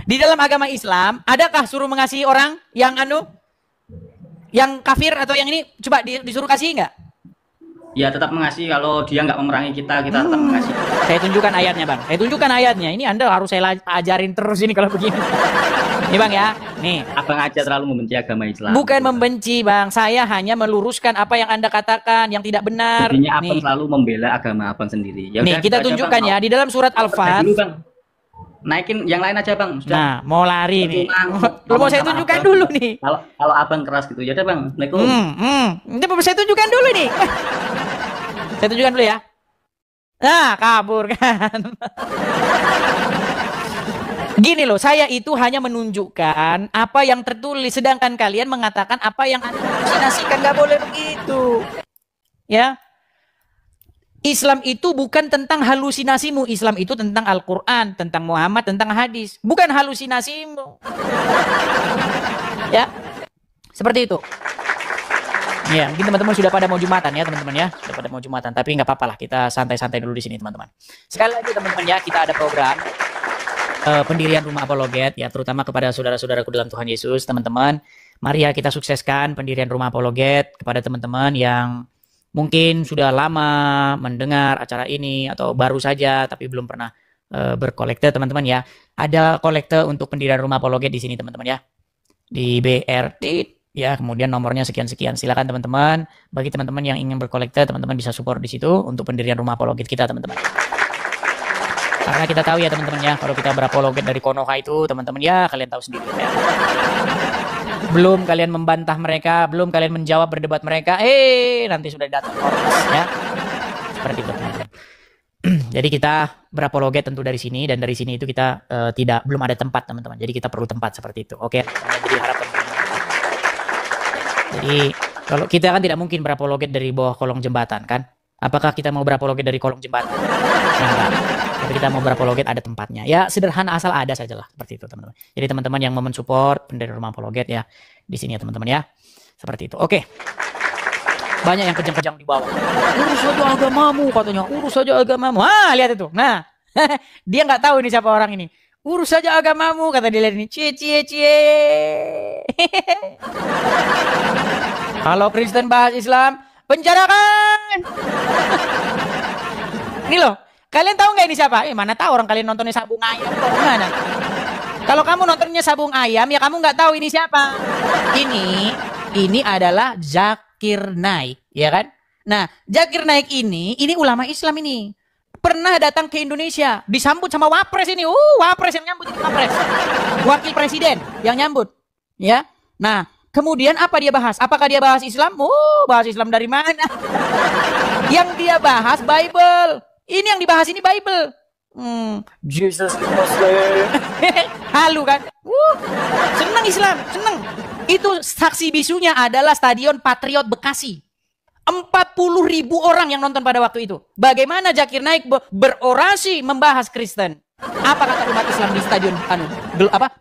C: Di dalam agama Islam, adakah suruh mengasihi orang yang yang kafir atau yang ini? Coba disuruh kasih nggak?
F: Ya tetap mengasihi, kalau dia nggak memerangi kita tetap mengasihi.
C: Saya tunjukkan ayatnya Bang. Saya tunjukkan ayatnya. Ini Anda harus saya ajarin terus ini kalau begini. Nih Bang ya. Nih.
F: Abang aja terlalu membenci agama Islam.
C: Bukan membenci Bang. Saya hanya meluruskan apa yang Anda katakan yang tidak benar.
F: Jadinya Abang selalu membela agama Abang sendiri. Ya
C: nih kita tunjukkan ya di dalam surat Al-Fat.
F: Naikin yang lain aja Bang. Sudah.
C: Nah mau lari nih. Lu mau saya tunjukkan dulu nih.
F: Kalau Abang keras gitu ya udah Bang. Assalamualaikum.
C: Ini saya tunjukkan dulu nih. Saya tunjukkan dulu ya. Nah, kabur kan. Gini loh, saya itu hanya menunjukkan apa yang tertulis, sedangkan kalian mengatakan apa yang Anda halusinasikan. Gak boleh begitu. Ya. Islam itu bukan tentang halusinasimu. Islam itu tentang Al-Quran, tentang Muhammad, tentang hadis. Bukan halusinasimu. Ya. Seperti itu. Ya, mungkin teman-teman sudah pada mau Jumatan ya, teman-teman ya. Sudah pada mau Jumatan, tapi nggak apa-apa lah. Kita santai-santai dulu di sini, teman-teman. Sekali lagi, teman-teman ya, kita ada program pendirian Rumah Apologet ya, terutama kepada saudara-saudaraku dalam Tuhan Yesus, teman-teman. Mari ya kita sukseskan pendirian Rumah Apologet kepada teman-teman yang mungkin sudah lama mendengar acara ini atau baru saja tapi belum pernah berkolekte, teman-teman ya. Ada kolekte untuk pendirian Rumah Apologet di sini, teman-teman ya. Di BRT ya, kemudian nomornya sekian-sekian. Silakan teman-teman, bagi teman-teman yang ingin berkolekte, teman-teman bisa support di situ untuk pendirian Rumah Apologet kita, teman-teman. Karena kita tahu ya teman-teman ya, kalau kita berapologet dari Konoha itu, teman-teman ya, kalian tahu sendiri ya. Belum kalian membantah mereka, belum kalian menjawab berdebat mereka, nanti sudah datang ormas ya. Seperti itu, teman-teman. Jadi kita berapologet tentu dari sini, dan dari sini itu kita belum ada tempat, teman-teman. Jadi kita perlu tempat seperti itu. Oke. Jadi harapan. Jadi kalau kita kan tidak mungkin berapologet dari bawah kolong jembatan kan? Apakah kita mau berapologet dari kolong jembatan? Enggak. Tapi kita mau berapologet ada tempatnya. Ya sederhana asal ada sajalah seperti itu, teman-teman. Jadi teman-teman yang mau mensupport pendirian Rumah Apologet ya di sini ya teman-teman ya. Seperti itu. Oke. Banyak yang kejang-kejang di bawah. Urus saja agamamu katanya. Urus saja agamamu. Lihat itu. Nah, dia nggak tahu ini siapa orang ini. Urus saja agamamu kata dia, lihat ini. Cie. Kalau Kristen bahas Islam, penjarakan. Ini loh, Kalian tahu nggak ini siapa? Mana tahu orang kalian nontonnya Sabung Ayam kok gimana? Kalau kamu nontonnya Sabung Ayam ya kamu nggak tahu ini siapa. Ini adalah Zakir Naik, ya kan? Nah, Zakir Naik ini ulama Islam ini. Pernah datang ke Indonesia, disambut sama Wapres ini. Wapres yang nyambut ini Wapres. Wakil Presiden yang nyambut, ya. Nah, kemudian apa dia bahas? Apakah dia bahas Islam? Bahas Islam dari mana? Yang dia bahas Bible. Ini yang dibahas ini Bible. Jesus is Muslim. Halu kan? Senang Islam, senang. Itu saksi bisunya adalah Stadion Patriot Bekasi. 40.000 orang yang nonton pada waktu itu. Bagaimana Zakir Naik berorasi membahas Kristen? Apa kata umat Islam di Stadion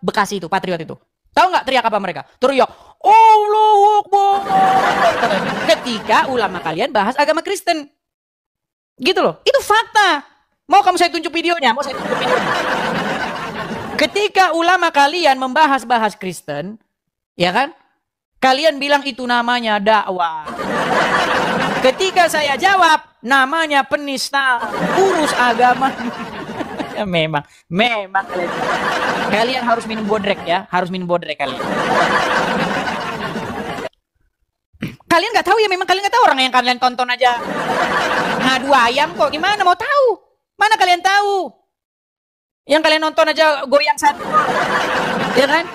C: Bekasi itu, Patriot itu? Tahu nggak teriak apa mereka? Teriak, Allahu Akbar. Ketika ulama kalian bahas agama Kristen. Gitu loh, itu fakta. Mau kamu saya tunjuk videonya? Mau saya tunjuk videonya? Ketika ulama kalian membahas Kristen, ya kan? Kalian bilang itu namanya dakwah. Ketika saya jawab, namanya penista, urus agama. memang kalian harus minum bodrek ya, harus minum bodrek kalian. Kalian nggak tahu ya, memang kalian nggak tahu, orang yang kalian tonton aja ngadu ayam kok, gimana mau tahu? Mana kalian tahu? Yang kalian nonton aja goyang satu, ya kan?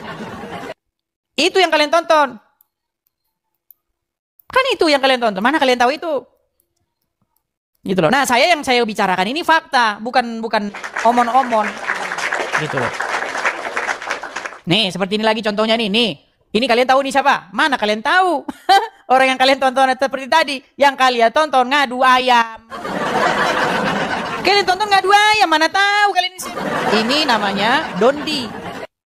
C: Itu yang kalian tonton. Kan itu yang kalian tonton. Mana kalian tahu itu? Gitu loh. Nah, yang saya bicarakan ini fakta, bukan omon-omon. Gitu loh. Nih, seperti ini lagi contohnya nih. Ini kalian tahu nih siapa? Mana kalian tahu? Orang yang kalian tonton seperti tadi, yang kalian tonton ngadu ayam. Kalian tonton ngadu ayam, mana tahu kalian ini. Ini namanya Dondi.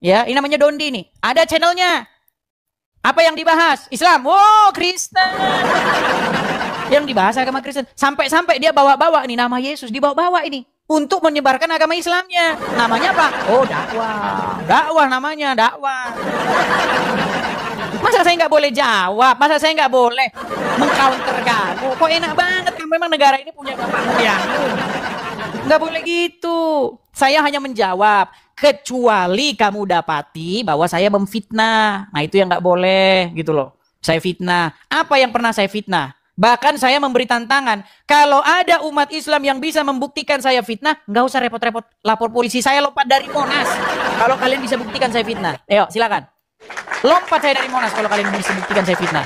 C: Ya, ini namanya Dondi nih. Ada channelnya. Apa yang dibahas? Islam. Kristen. Yang dibahas agama Kristen. Sampai dia bawa-bawa nih nama Yesus, dibawa-bawa ini untuk menyebarkan agama Islamnya. Namanya apa? Dakwah. Dakwah namanya, dakwah. Masa saya nggak boleh jawab? Masa saya nggak boleh mengcounter kamu? Kok enak banget kan, memang negara ini punya bapak moyangmu. Nggak boleh gitu. Saya hanya menjawab, kecuali kamu dapati bahwa saya memfitnah. Nah itu yang nggak boleh gitu loh. Saya fitnah. Apa yang pernah saya fitnah? Bahkan saya memberi tantangan. Kalau ada umat Islam yang bisa membuktikan saya fitnah, nggak usah repot-repot lapor polisi. Saya lompat dari Monas. Kalau kalian bisa buktikan saya fitnah. Ayo silakan. Lompat saya dari Monas kalau kalian bisa buktikan saya fitnah.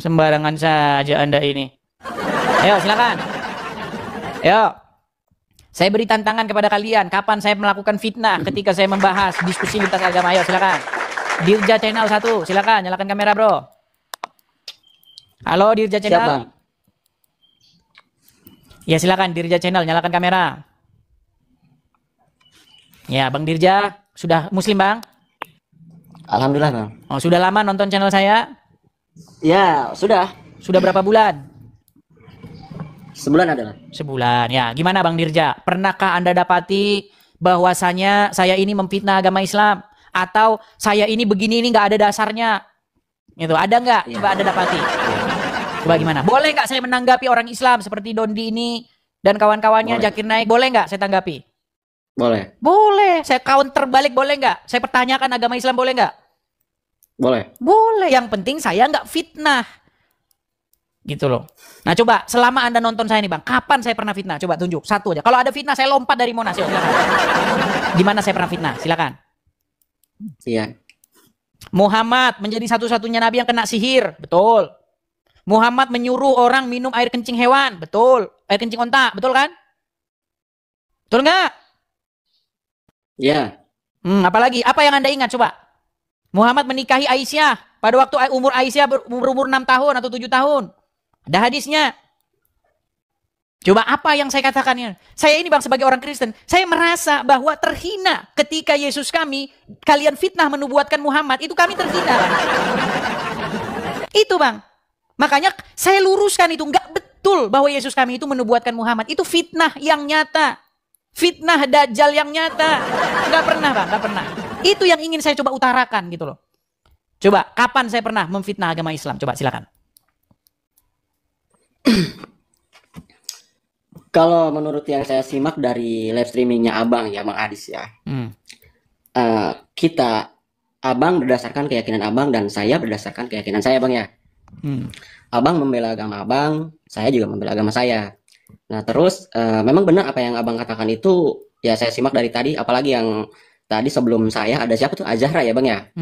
C: Sembarangan saja Anda ini. Ayo silakan. Ayo. Saya beri tantangan kepada kalian. Kapan saya melakukan fitnah ketika saya membahas diskusi lintas agama. Ayo silakan. Dirja Channel 1. Silakan nyalakan kamera, Bro. Halo Dirja Channel. Siap, Bang. Ya silakan Dirja Channel nyalakan kamera. Ya Bang Dirja sudah muslim Bang?
M: Alhamdulillah Bang.
C: Oh sudah lama nonton channel saya?
M: Ya sudah.
C: Sudah berapa bulan?
M: Sebulan adalah.
C: Sebulan ya. Gimana Bang Dirja? Pernahkah Anda dapati bahwasanya saya ini memfitnah agama Islam? Atau saya ini begini ini nggak ada dasarnya? Gitu. Ada nggak? Ya. Coba Anda dapati. Coba gimana? Boleh nggak saya menanggapi orang Islam seperti Dondi ini dan kawan-kawannya Zakir Naik? Boleh nggak saya tanggapi?
M: Boleh.
C: Boleh. Saya counter balik boleh nggak? Saya pertanyakan agama Islam boleh nggak?
M: Boleh.
C: Boleh. Yang penting saya nggak fitnah. Gitu loh. Nah coba selama Anda nonton saya nih Bang, kapan saya pernah fitnah? Coba tunjuk satu aja. Kalau ada fitnah saya lompat dari Monas. Yuk, silakan. Gimana saya pernah fitnah? Silakan.
M: Iya.
C: Muhammad menjadi satu-satunya nabi yang kena sihir. Betul. Muhammad menyuruh orang minum air kencing hewan. Betul. Air kencing onta. Betul kan? Betul nggak?
M: Iya.
C: Apalagi? Apa yang Anda ingat? Coba. Muhammad menikahi Aisyah. Pada waktu umur Aisyah berumur 6 tahun atau 7 tahun. Ada hadisnya. Coba apa yang saya katakannya? Saya ini Bang sebagai orang Kristen, saya merasa bahwa terhina ketika Yesus kalian fitnah menubuatkan Muhammad, itu kami terhina. Bang. Itu Bang. Makanya saya luruskan itu, enggak betul bahwa Yesus kami itu menubuatkan Muhammad. Itu fitnah yang nyata. Fitnah Dajjal yang nyata. Enggak pernah Bang, enggak pernah. Itu yang ingin saya coba utarakan gitu loh. Coba, kapan saya pernah memfitnah agama Islam? Coba silakan.
M: Kalau menurut yang saya simak dari live streamingnya Abang ya, Bang Adis ya. Kita, Abang berdasarkan keyakinan Abang dan saya berdasarkan keyakinan saya, Bang ya. Abang membela agama Abang, saya juga membela agama saya. Nah terus memang benar apa yang Abang katakan itu, ya saya simak dari tadi, apalagi yang tadi sebelum saya ada siapa tuh, Azahra ya Bang ya.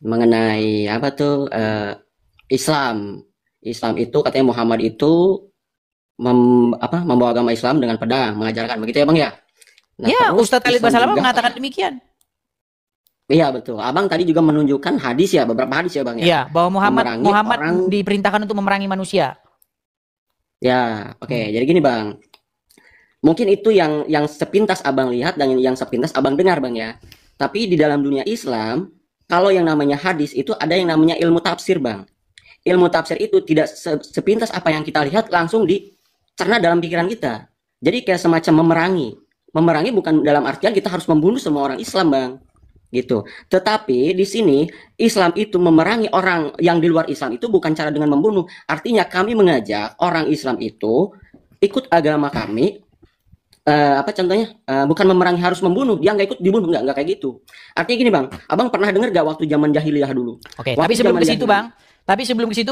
M: Mengenai apa tuh Islam itu katanya Muhammad itu membawa agama Islam dengan pedang, mengajarkan begitu ya Bang ya. Nah,
C: ya, Ustadz Khalid
M: Islam
C: Basalamah
M: juga,
C: mengatakan demikian.
M: Iya betul. Abang tadi juga menunjukkan hadis ya, beberapa hadis ya Bang ya.
C: Iya, bahwa Muhammad
M: orang...
C: diperintahkan untuk memerangi manusia.
M: Ya, oke. Jadi gini Bang. Mungkin itu yang sepintas Abang lihat dan yang sepintas Abang dengar Bang ya. Tapi di dalam dunia Islam, kalau yang namanya hadis itu ada yang namanya ilmu tafsir Bang. Ilmu tafsir itu tidak sepintas apa yang kita lihat langsung dicerna dalam pikiran kita. Jadi kayak semacam memerangi. Memerangi bukan dalam artian kita harus membunuh semua orang Islam Bang. Gitu. Tetapi di sini Islam itu memerangi orang yang di luar Islam itu bukan cara dengan membunuh. Artinya kami mengajak orang Islam itu ikut agama kami. Apa contohnya? Bukan memerangi harus membunuh. Dia nggak ikut dibunuh, nggak kayak gitu. Artinya gini Bang, Abang pernah dengar gak waktu zaman jahiliyah dulu?
C: Oke, tapi sebelum ke situ Bang,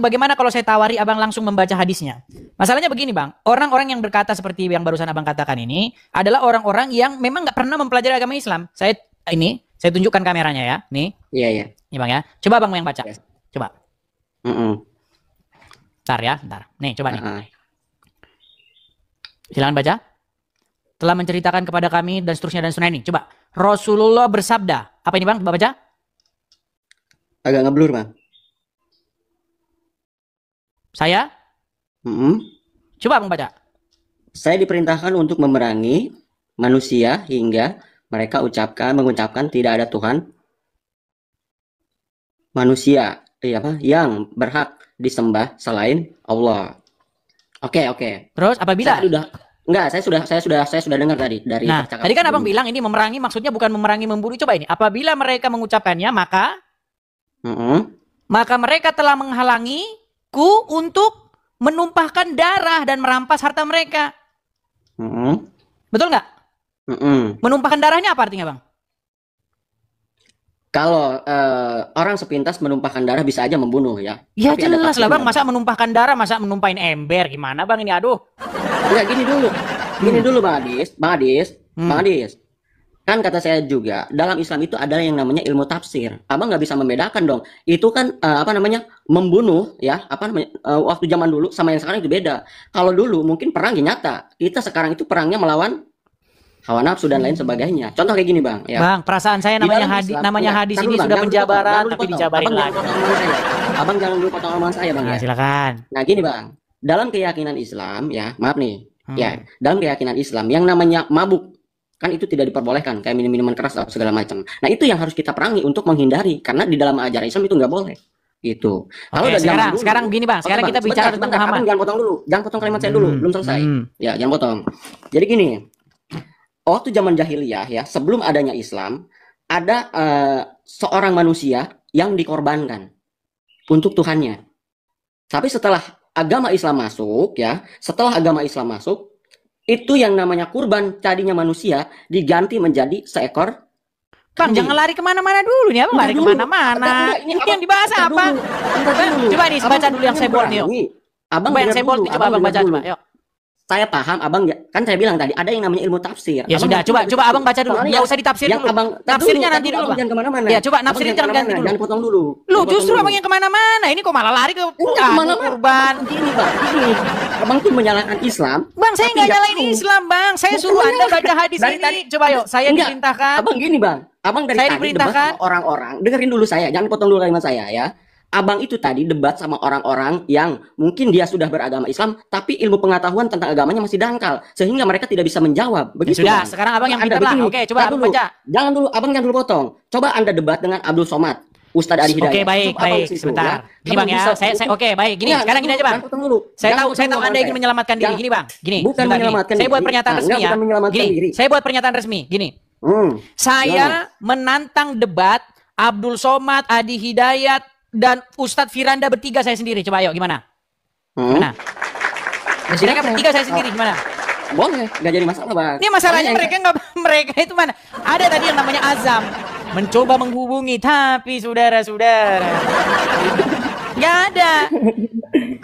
C: bagaimana kalau saya tawari Abang langsung membaca hadisnya? Masalahnya begini Bang, orang-orang yang berkata seperti yang barusan Abang katakan ini adalah orang-orang yang memang nggak pernah mempelajari agama Islam. Saya tunjukkan kameranya ya, nih.
M: Iya.
C: Ini Bang ya, coba Bang yang baca, coba. Bentar ya, bentar. Nih, coba nih. Silakan baca. Telah menceritakan kepada kami dan seterusnya ini. Coba. Rasulullah bersabda. Apa ini Bang? Coba baca.
M: Agak ngeblur Bang.
C: Saya? Coba Bang baca.
M: Saya diperintahkan untuk memerangi manusia hingga mereka mengucapkan tidak ada Tuhan manusia yang berhak disembah selain Allah. Oke.
C: Terus apabila
M: saya sudah dengar tadi dari percakapan.
C: Tadi kan Abang bilang ini memerangi maksudnya bukan memerangi membunuh. Coba ini. Apabila mereka mengucapkannya maka mereka telah menghalangiku untuk menumpahkan darah dan merampas harta mereka. Betul nggak? Menumpahkan darahnya apa artinya Bang?
M: Kalau orang sepintas menumpahkan darah bisa aja membunuh ya.
C: Ya
M: tapi
C: jelas lah Bang, masa menumpahkan darah, masa menumpahin ember, gimana Bang ini, aduh.
M: Enggak, gini dulu Bang Adis. Kan kata saya juga, dalam Islam itu ada yang namanya ilmu tafsir. Abang nggak bisa membedakan dong. Itu kan membunuh ya, waktu zaman dulu sama yang sekarang itu beda. Kalau dulu mungkin perang nyata, kita sekarang itu perangnya melawan hawa nafsu dan lain sebagainya. Contoh kayak gini Bang ya.
C: Bang, perasaan saya namanya hadis ini sudah penjabaran tapi dijabarin lagi.
M: Abang jangan dulu potong omongan saya Bang ya.
C: Silakan.
M: Nah gini Bang, dalam keyakinan Islam ya, maaf nih. Ya, dalam keyakinan Islam yang namanya mabuk kan itu tidak diperbolehkan, kayak minuman keras atau segala macam. Nah itu yang harus kita perangi untuk menghindari, karena di dalam ajaran Islam itu nggak boleh. Gitu. Kalau
C: sekarang begini Bang, sekarang kita bicara tentang Muhammad.
M: Jangan potong kalimat saya dulu, belum selesai. Ya, jangan potong. Jadi gini, waktu zaman jahiliyah ya, sebelum adanya Islam, ada seorang manusia yang dikorbankan untuk Tuhannya. Tapi setelah agama Islam masuk ya, itu yang namanya kurban tadinya manusia diganti menjadi seekor
C: Bang, jangan lari kemana-mana dulu nih, Abang lari kemana-mana. Ini yang dibahas apa? Coba nih, baca dulu yang saya bold nih, yuk.
M: Abang
C: yang saya bold, coba Abang baca, coba, yuk.
M: Saya paham, Abang kan saya bilang tadi ada yang namanya ilmu tafsir.
C: Ya sudah, coba Abang baca dulu. Nggak usah ditafsir dulu. Tafsirnya nanti dulu, Bang.
M: Jangan kemana-mana.
C: Ya coba nafsirin jangan ganti dulu.
M: Jangan potong dulu.
C: Lu justru Abang yang kemana-mana. Ini kok malah lari ke kurban.
M: Gini Bang, Abang tuh menyalahkan Islam.
C: Bang, saya nggak nyalain Islam, Bang. Saya suruh Anda baca hadis ini. Coba yuk, saya diperintahkan.
M: Abang gini Bang, Abang dari tadi debat orang-orang. Dengerin dulu saya, jangan potong dulu kalimat saya ya. Abang itu tadi debat sama orang-orang yang mungkin dia sudah beragama Islam, tapi ilmu pengetahuan tentang agamanya masih dangkal, sehingga mereka tidak bisa menjawab. Begitu.
C: Sudah, sekarang Abang yang pintar lah. Oke, coba Abang baca.
M: Jangan dulu, Abang jangan dulu potong. Coba Anda debat dengan Abdul Somad, Ustadz Adi Hidayat.
C: Oke, baik, sebentar. Gini Bang ya, saya oke, baik. Gini, sekarang gini aja Bang. Saya tahu Anda ingin menyelamatkan diri. Gini Bang, gini.
M: Bukan menyelamatkan diri.
C: Saya buat pernyataan resmi ya. Gini, saya buat pernyataan resmi. Gini. Saya menantang debat Abdul Somad, Adi Hidayat, dan Ustadz Firanda bertiga saya sendiri. Coba ayo gimana? Gimana? Mereka bertiga saya sendiri gimana?
M: Boleh, nggak jadi masalah bang.
C: Ini masalahnya
M: Makanya
C: mereka itu mana? Ada tadi yang namanya azam, mencoba menghubungi, tapi saudara-saudara nggak ada.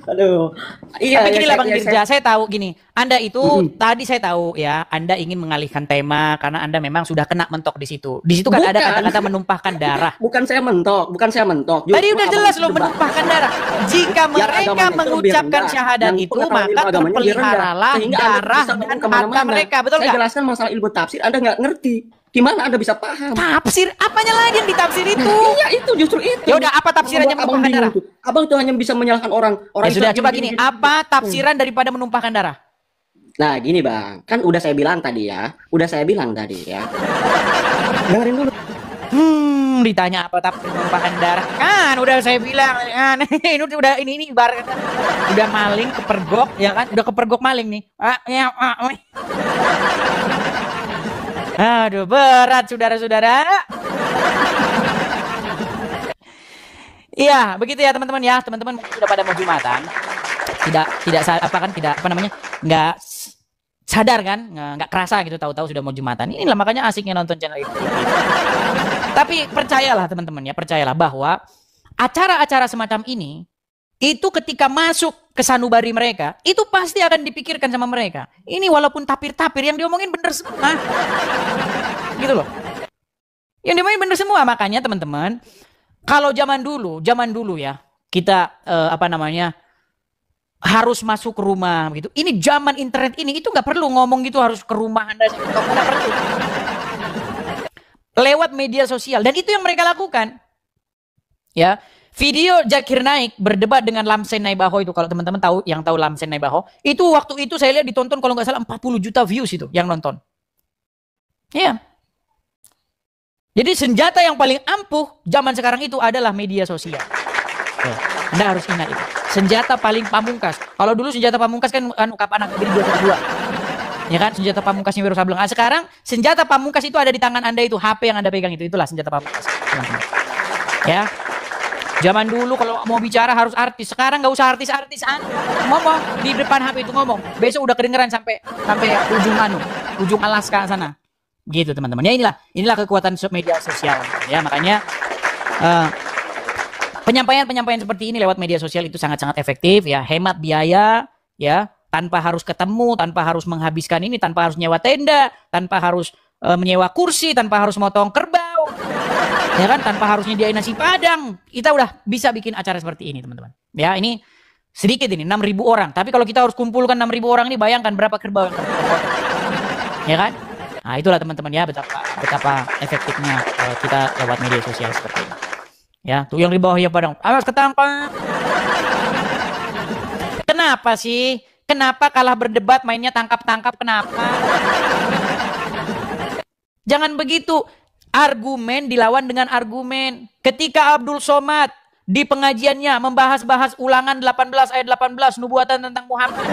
M: Aduh.
C: Iya, tapi gini lah Bang
M: saya-
C: Dirja, saya tahu gini. Anda itu tadi saya tahu ya, Anda ingin mengalihkan tema karena Anda memang sudah kena mentok di situ. Di situ kan ada
M: Bukan.
C: kata-kata menumpahkan darah.
M: Bukan saya mentok.
C: Tadi udah jelas loh menumpahkan darah. Jika mereka mengucapkan syahadat itu, maka terpeliharalah darah dan harta mereka. Betul
M: Saya
C: nggak?
M: jelaskan masalah ilmu tafsir, Anda nggak ngerti. Gimana Anda bisa paham?
C: Tafsir? Apanya lagi yang ditafsir itu?
M: Iya, itu justru itu.
C: Ya udah, apa tafsirannya
M: Membuat abang
C: menumpahkan
M: bingung
C: darah?
M: tuh. Abang tuh hanya bisa menyalahkan orang.
C: Ya sudah,
M: Islam
C: coba gini. Apa tafsiran daripada menumpahkan darah?
M: Nah, gini bang, kan udah saya bilang tadi ya. Dengerin dulu.
C: Ditanya apa tafsir menumpahkan darah? Kan udah saya bilang kan. ini ibarat udah maling kepergok ya kan? Udah kepergok maling nih. Aduh, berat saudara-saudara. Iya, begitu ya teman-teman ya. Teman-teman sudah pada mau Jumatan. Tidak nggak sadar kan, nggak kerasa gitu, tahu-tahu sudah mau Jumatan. Inilah makanya asiknya nonton channel itu. Tapi percayalah teman-teman ya, percayalah bahwa acara-acara semacam ini itu ketika masuk ke sanubari mereka, itu pasti akan dipikirkan sama mereka. Ini walaupun tapir-tapir yang diomongin bener semua. Gitu loh. Yang diomongin bener semua, makanya teman-teman, kalau zaman dulu ya, kita harus masuk ke rumah gitu. Ini zaman internet ini itu nggak perlu ngomong gitu harus ke rumah Anda, nggak perlu. Lewat media sosial, dan itu yang mereka lakukan. Ya, video Zakir Naik berdebat dengan Lamsen Naibaho itu, kalau teman-teman tahu, yang tahu Lamsen Naibaho, itu waktu itu saya lihat ditonton kalau nggak salah 40 juta views itu yang nonton. Iya. Jadi senjata yang paling ampuh zaman sekarang itu adalah media sosial. Anda harus ingat itu. Senjata paling pamungkas. Kalau dulu senjata pamungkas kan kapan Negeri 212. Ya kan, senjata pamungkasnya Wiro Sableng. Nah, sekarang senjata pamungkas itu ada di tangan Anda, itu HP yang Anda pegang itu, itulah senjata pamungkas. Teman-teman. Ya. Zaman dulu kalau mau bicara harus artis, sekarang nggak usah artis-artis, ngomong di depan HP itu ngomong. Besok udah kedengeran sampai ujung Alaska sana. Gitu teman-teman. Ya inilah kekuatan media sosial. Ya, makanya penyampaian seperti ini lewat media sosial itu sangat-sangat efektif ya, hemat biaya ya, tanpa harus ketemu, tanpa harus menghabiskan ini, tanpa harus nyewa tenda, tanpa harus menyewa kursi, tanpa harus motong kerbau. Ya kan, tanpa harus nyediain nasi padang. Kita udah bisa bikin acara seperti ini, teman-teman. Ya, ini sedikit ini 6.000 orang. Tapi kalau kita harus kumpulkan 6.000 orang ini, bayangkan berapa kerbau yang ya kan? Nah, itulah teman-teman ya betapa efektifnya kita lewat media sosial seperti ini. Ya, tuh yang di bawah ya padang. Awas ketangkap. Kenapa sih? Kenapa kalah berdebat mainnya tangkap-tangkap? Kenapa? Jangan begitu. Argumen dilawan dengan argumen. Ketika Abdul Somad di pengajiannya membahas-bahas ulangan 18 ayat 18 nubuatan tentang Muhammad.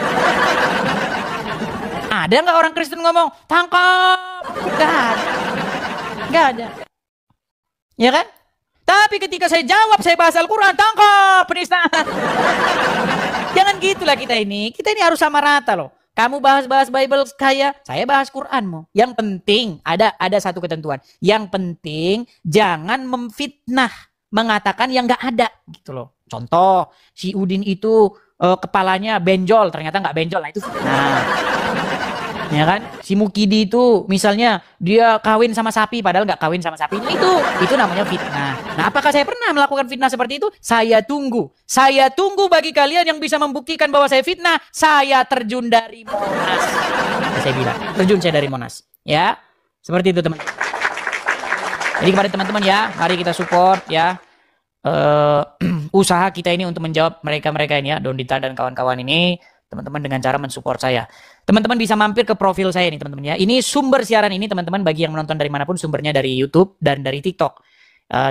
C: Ada nggak orang Kristen ngomong tangkap? Nggak ada. Ya kan? Tapi ketika saya jawab, saya bahas Al-Quran, tangkap penistaan. Jangan gitulah kita ini harus sama rata loh. Kamu bahas Bible saya bahas Quranmu. Yang penting ada satu ketentuan. Yang penting jangan memfitnah, mengatakan yang nggak ada gitu loh. Contoh, si Udin itu kepalanya benjol, ternyata nggak benjol, nah itu fitnah. Ya kan? Si Mukidi itu misalnya dia kawin sama sapi padahal nggak kawin sama sapi. Itu namanya fitnah. Nah, apakah saya pernah melakukan fitnah seperti itu? Saya tunggu bagi kalian yang bisa membuktikan bahwa saya fitnah. Saya terjun dari Monas. Saya bilang, terjun saya dari Monas. Ya, seperti itu teman-teman. Jadi kepada teman-teman ya, mari kita support ya usaha kita ini untuk menjawab mereka ini ya, Dondita dan kawan-kawan ini. Teman-teman dengan cara mensupport saya. Teman-teman bisa mampir ke profil saya nih teman-teman ya. Ini sumber siaran ini teman-teman, bagi yang menonton dari manapun, sumbernya dari YouTube dan dari TikTok.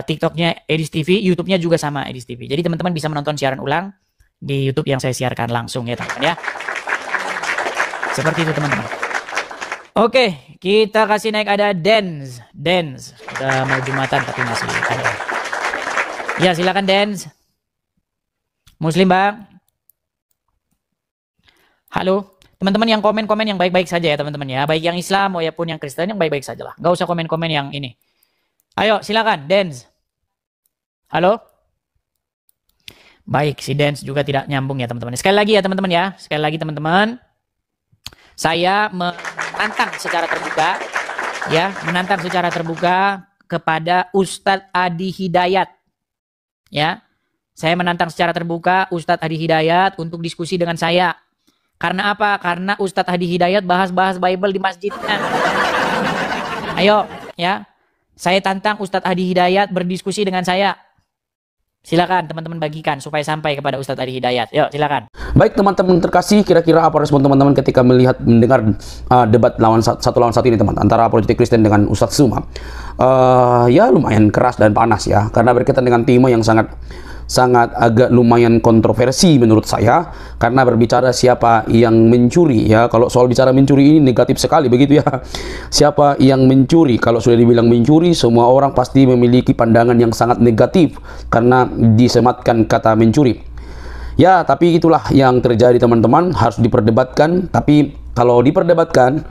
C: TikToknya Edis TV, YouTube-nya juga sama Edis TV. Jadi teman-teman bisa menonton siaran ulang di YouTube yang saya siarkan langsung ya teman-teman ya. Seperti itu teman-teman. Oke, kita kasih naik, ada Dance. Udah mau Jumatan tapi masih ada. Ya silakan Dance. Muslim bang. Halo, Teman-teman yang komen-komen yang baik-baik saja ya teman-teman ya. Baik yang Islam maupun yang Kristen yang baik-baik saja lah. Nggak usah komen-komen yang ini. Ayo silakan, Dance. Halo? Baik, si Dance juga tidak nyambung ya teman-teman. Sekali lagi ya teman-teman ya. Sekali lagi teman-teman. Saya menantang secara terbuka. Ya, menantang secara terbuka kepada Ustadz Adi Hidayat. Ya, saya menantang secara terbuka Ustadz Adi Hidayat untuk diskusi dengan saya. Karena apa? Karena Ustadz Adi Hidayat bahas-bahas Bible di masjidnya. Ayo, ya. Saya tantang Ustadz Adi Hidayat berdiskusi dengan saya. Silakan teman-teman bagikan supaya sampai kepada Ustadz Adi Hidayat. Yuk, silakan.
A: Baik teman-teman terkasih, kira-kira apa respon teman-teman ketika mendengar debat satu lawan satu ini teman antara Apologetik Kristen dengan Ustadz Suma? Ya lumayan keras dan panas ya, karena berkaitan dengan tema yang sangat agak lumayan kontroversi menurut saya, karena berbicara siapa yang mencuri ya. Kalau soal bicara mencuri ini negatif sekali begitu ya. Siapa yang mencuri? Kalau sudah dibilang mencuri, semua orang pasti memiliki pandangan yang sangat negatif karena disematkan kata mencuri. Ya, tapi itulah yang terjadi teman-teman, harus diperdebatkan. Tapi kalau diperdebatkan,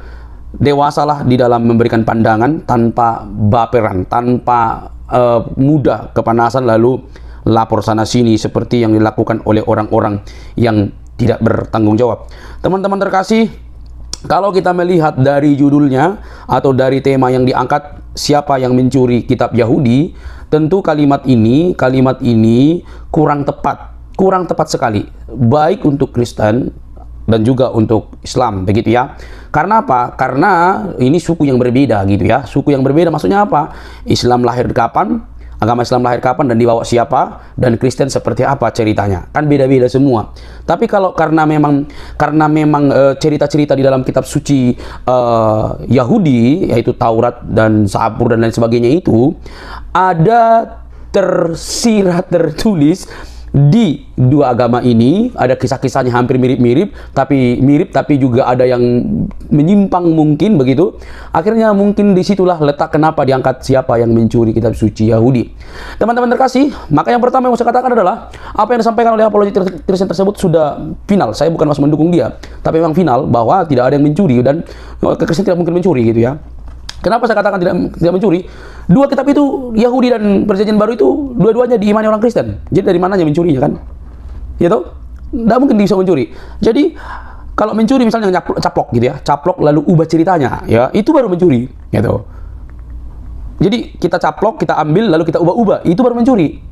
A: dewasalah di dalam memberikan pandangan tanpa baperan, tanpa mudah kepanasan lalu lapor sana sini seperti yang dilakukan oleh orang-orang yang tidak bertanggung jawab. Teman-teman terkasih, kalau kita melihat dari judulnya atau dari tema yang diangkat, siapa yang mencuri kitab Yahudi, tentu kalimat ini kurang tepat sekali, baik untuk Kristen dan juga untuk Islam begitu ya. Karena apa? Karena ini suku yang berbeda gitu ya. Suku yang berbeda maksudnya apa? Islam lahir kapan? Agama Islam lahir kapan dan dibawa siapa, dan Kristen seperti apa ceritanya, kan beda-beda semua. Tapi kalau karena memang cerita-cerita di dalam kitab suci Yahudi, yaitu Taurat dan Zabur dan lain sebagainya, itu ada tertulis di dua agama ini, ada kisah-kisahnya hampir mirip-mirip, tapi juga ada yang menyimpang mungkin begitu. Akhirnya mungkin disitulah letak kenapa diangkat siapa yang mencuri kitab suci Yahudi. Teman-teman terkasih, maka yang pertama yang saya katakan adalah apa yang disampaikan oleh apologetik Kristen tersebut sudah final. Saya bukan masih mendukung dia, tapi memang final bahwa tidak ada yang mencuri dan Kristen tidak mungkin mencuri gitu ya. Kenapa saya katakan tidak mencuri? Dua kitab itu, Yahudi dan Perjanjian Baru itu, dua-duanya diimani orang Kristen. Jadi dari mananya mencurinya kan? Ya toh? Tidak mungkin bisa mencuri. Jadi kalau mencuri misalnya caplok gitu ya, caplok lalu ubah ceritanya, ya itu baru mencuri, gitu. Jadi kita caplok, kita ambil lalu kita ubah-ubah, itu baru mencuri.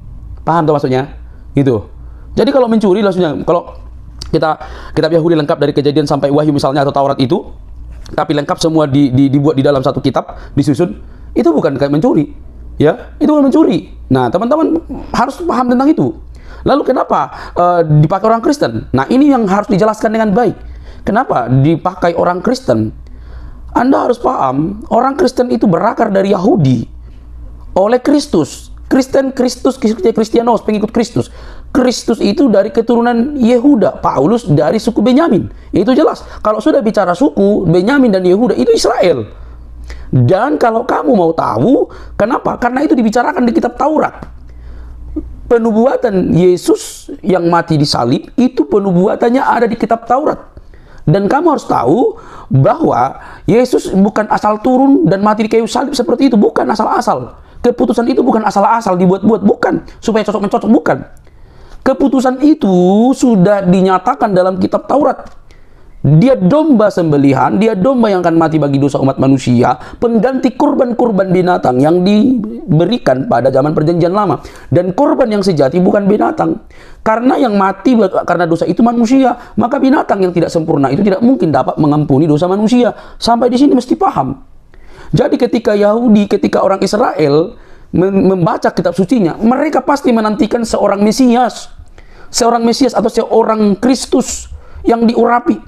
A: Paham tuh maksudnya? Gitu. Jadi kalau mencuri maksudnya, kalau kitab Yahudi lengkap dari Kejadian sampai Wahyu misalnya atau Taurat itu, tapi lengkap semua dibuat di dalam satu kitab, disusun, itu bukan kayak mencuri, ya, itu bukan mencuri. Nah, teman-teman harus paham tentang itu. Lalu kenapa dipakai orang Kristen? Nah, ini yang harus dijelaskan dengan baik. Kenapa dipakai orang Kristen? Anda harus paham, orang Kristen itu berakar dari Yahudi oleh Kristus. Kristianos, pengikut Kristus. Kristus itu dari keturunan Yehuda, Paulus dari suku Benyamin. Itu jelas. Kalau sudah bicara suku Benyamin dan Yehuda, itu Israel. Dan kalau kamu mau tahu, kenapa? Karena itu dibicarakan di kitab Taurat. Penubuatan Yesus yang mati di salib, itu penubuatannya ada di kitab Taurat. Dan kamu harus tahu bahwa Yesus bukan asal turun dan mati di kayu salib seperti itu. Bukan asal-asal. Keputusan itu bukan asal-asal dibuat-buat, bukan. Supaya cocok-mencocok, bukan. Keputusan itu sudah dinyatakan dalam kitab Taurat. Dia domba sembelihan, dia domba yang akan mati bagi dosa umat manusia, pengganti kurban-kurban binatang yang diberikan pada zaman Perjanjian Lama. Dan kurban yang sejati bukan binatang. Karena yang mati karena dosa itu manusia, maka binatang yang tidak sempurna itu tidak mungkin dapat mengampuni dosa manusia. Sampai di sini mesti paham. Jadi ketika orang Israel membaca kitab sucinya, mereka pasti menantikan seorang Mesias atau seorang Kristus yang diurapi.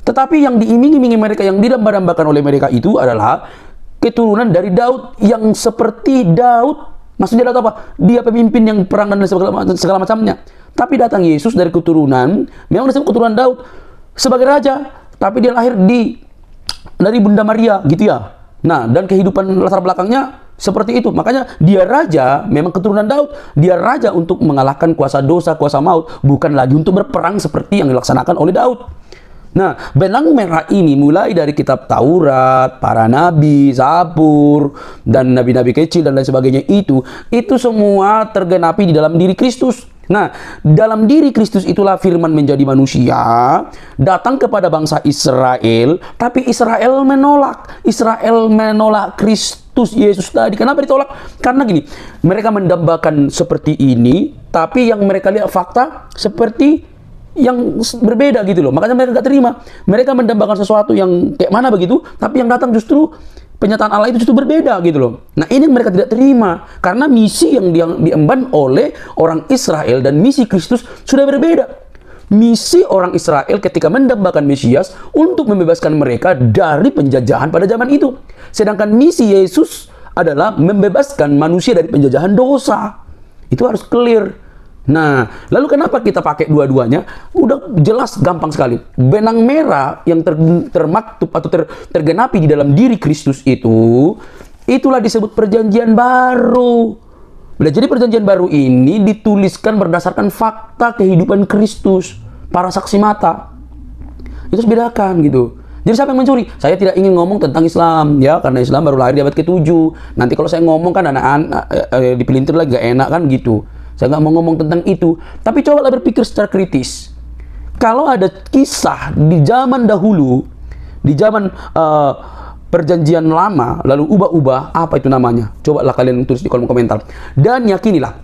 A: Tetapi yang diiming-imingi mereka, yang didamba-dambakan oleh mereka itu adalah keturunan dari Daud yang seperti Daud. Maksudnya Daud apa? Dia pemimpin yang perang dan segala macamnya. Tapi datang Yesus dari keturunan, memang disebut keturunan Daud sebagai raja, tapi dia lahir dari Bunda Maria gitu ya. Nah, dan kehidupan latar belakangnya seperti itu. Makanya dia raja, memang keturunan Daud. Dia raja untuk mengalahkan kuasa dosa, kuasa maut, bukan lagi untuk berperang seperti yang dilaksanakan oleh Daud. Nah, benang merah ini mulai dari kitab Taurat, para nabi, Zabur, dan nabi-nabi kecil dan lain sebagainya itu semua tergenapi di dalam diri Kristus. Nah, dalam diri Kristus itulah firman menjadi manusia, datang kepada bangsa Israel, tapi Israel menolak. Israel menolak Kristus Yesus tadi. Kenapa ditolak? Karena gini, mereka mendambakan seperti ini, tapi yang mereka lihat fakta seperti yang berbeda gitu loh. Makanya mereka gak terima. Mereka mendambakan sesuatu yang kayak mana begitu, tapi yang datang justru penyataan Allah itu justru berbeda gitu loh. Nah, ini yang mereka tidak terima karena misi yang diemban oleh orang Israel dan misi Kristus sudah berbeda. Misi orang Israel ketika mendambakan Mesias untuk membebaskan mereka dari penjajahan pada zaman itu. Sedangkan misi Yesus adalah membebaskan manusia dari penjajahan dosa. Itu harus clear. Nah, lalu kenapa kita pakai dua-duanya? Udah jelas, gampang sekali. Benang merah yang termaktub atau tergenapi di dalam diri Kristus itulah disebut perjanjian baru. Jadi perjanjian baru ini dituliskan berdasarkan fakta kehidupan Kristus, para saksi mata. Itu harus bedakan gitu. Jadi siapa yang mencuri? Saya tidak ingin ngomong tentang Islam, ya, karena Islam baru lahir di abad ke-7. Nanti kalau saya ngomong kan anak-anak dipelintir lagi, gak enak kan gitu. Saya nggak mau ngomong tentang itu, tapi cobalah berpikir secara kritis. Kalau ada kisah di zaman dahulu, di zaman perjanjian lama, lalu ubah-ubah, apa itu namanya? Cobalah kalian tulis di kolom komentar. Dan yakinilah,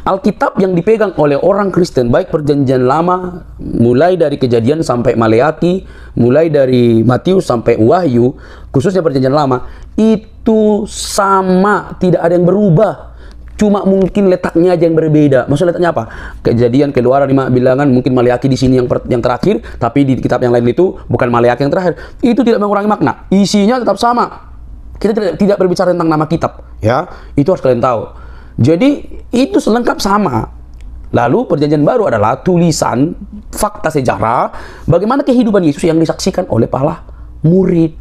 A: Alkitab yang dipegang oleh orang Kristen, baik perjanjian lama, mulai dari Kejadian sampai Maleaki, mulai dari Matius sampai Wahyu, khususnya perjanjian lama, itu sama, tidak ada yang berubah. Cuma mungkin letaknya aja yang berbeda. Maksudnya letaknya apa? Kejadian, Keluaran, 5 bilangan, mungkin Maleaki di sini yang terakhir, tapi di kitab yang lain itu bukan Maleaki yang terakhir. Itu tidak mengurangi makna. Isinya tetap sama. Kita tidak berbicara tentang nama kitab, ya. Itu harus kalian tahu. Jadi itu selengkap sama. Lalu perjanjian baru adalah tulisan fakta sejarah bagaimana kehidupan Yesus yang disaksikan oleh para murid.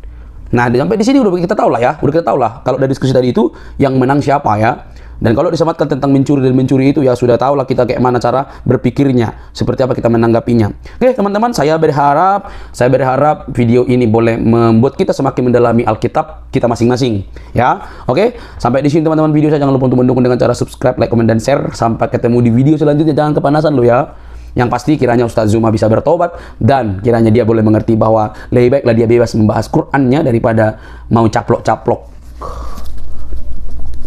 A: Nah, sampai di sini udah kita tahu lah ya. Udah kita tahu lah kalau dari diskusi tadi itu yang menang siapa ya. Dan kalau disematkan tentang mencuri dan mencuri itu ya sudah tahu lah kita kayak mana cara berpikirnya, seperti apa kita menanggapinya. Oke teman-teman, saya berharap video ini boleh membuat kita semakin mendalami Alkitab kita masing-masing, ya. Oke, sampai di sini teman-teman video saya. Jangan lupa untuk mendukung dengan cara subscribe, like, komen, dan share. Sampai ketemu di video selanjutnya. Jangan kepanasan lo ya. Yang pasti kiranya Ustaz Zuma bisa bertobat dan kiranya dia boleh mengerti bahwa lebih baiklah dia bebas membahas Qur'annya daripada mau caplok-caplok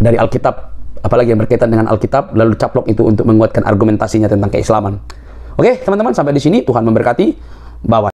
A: dari Alkitab. Apalagi yang berkaitan dengan Alkitab, lalu caplok itu untuk menguatkan argumentasinya tentang keislaman. Oke, teman-teman, sampai di sini. Tuhan memberkati. Bye.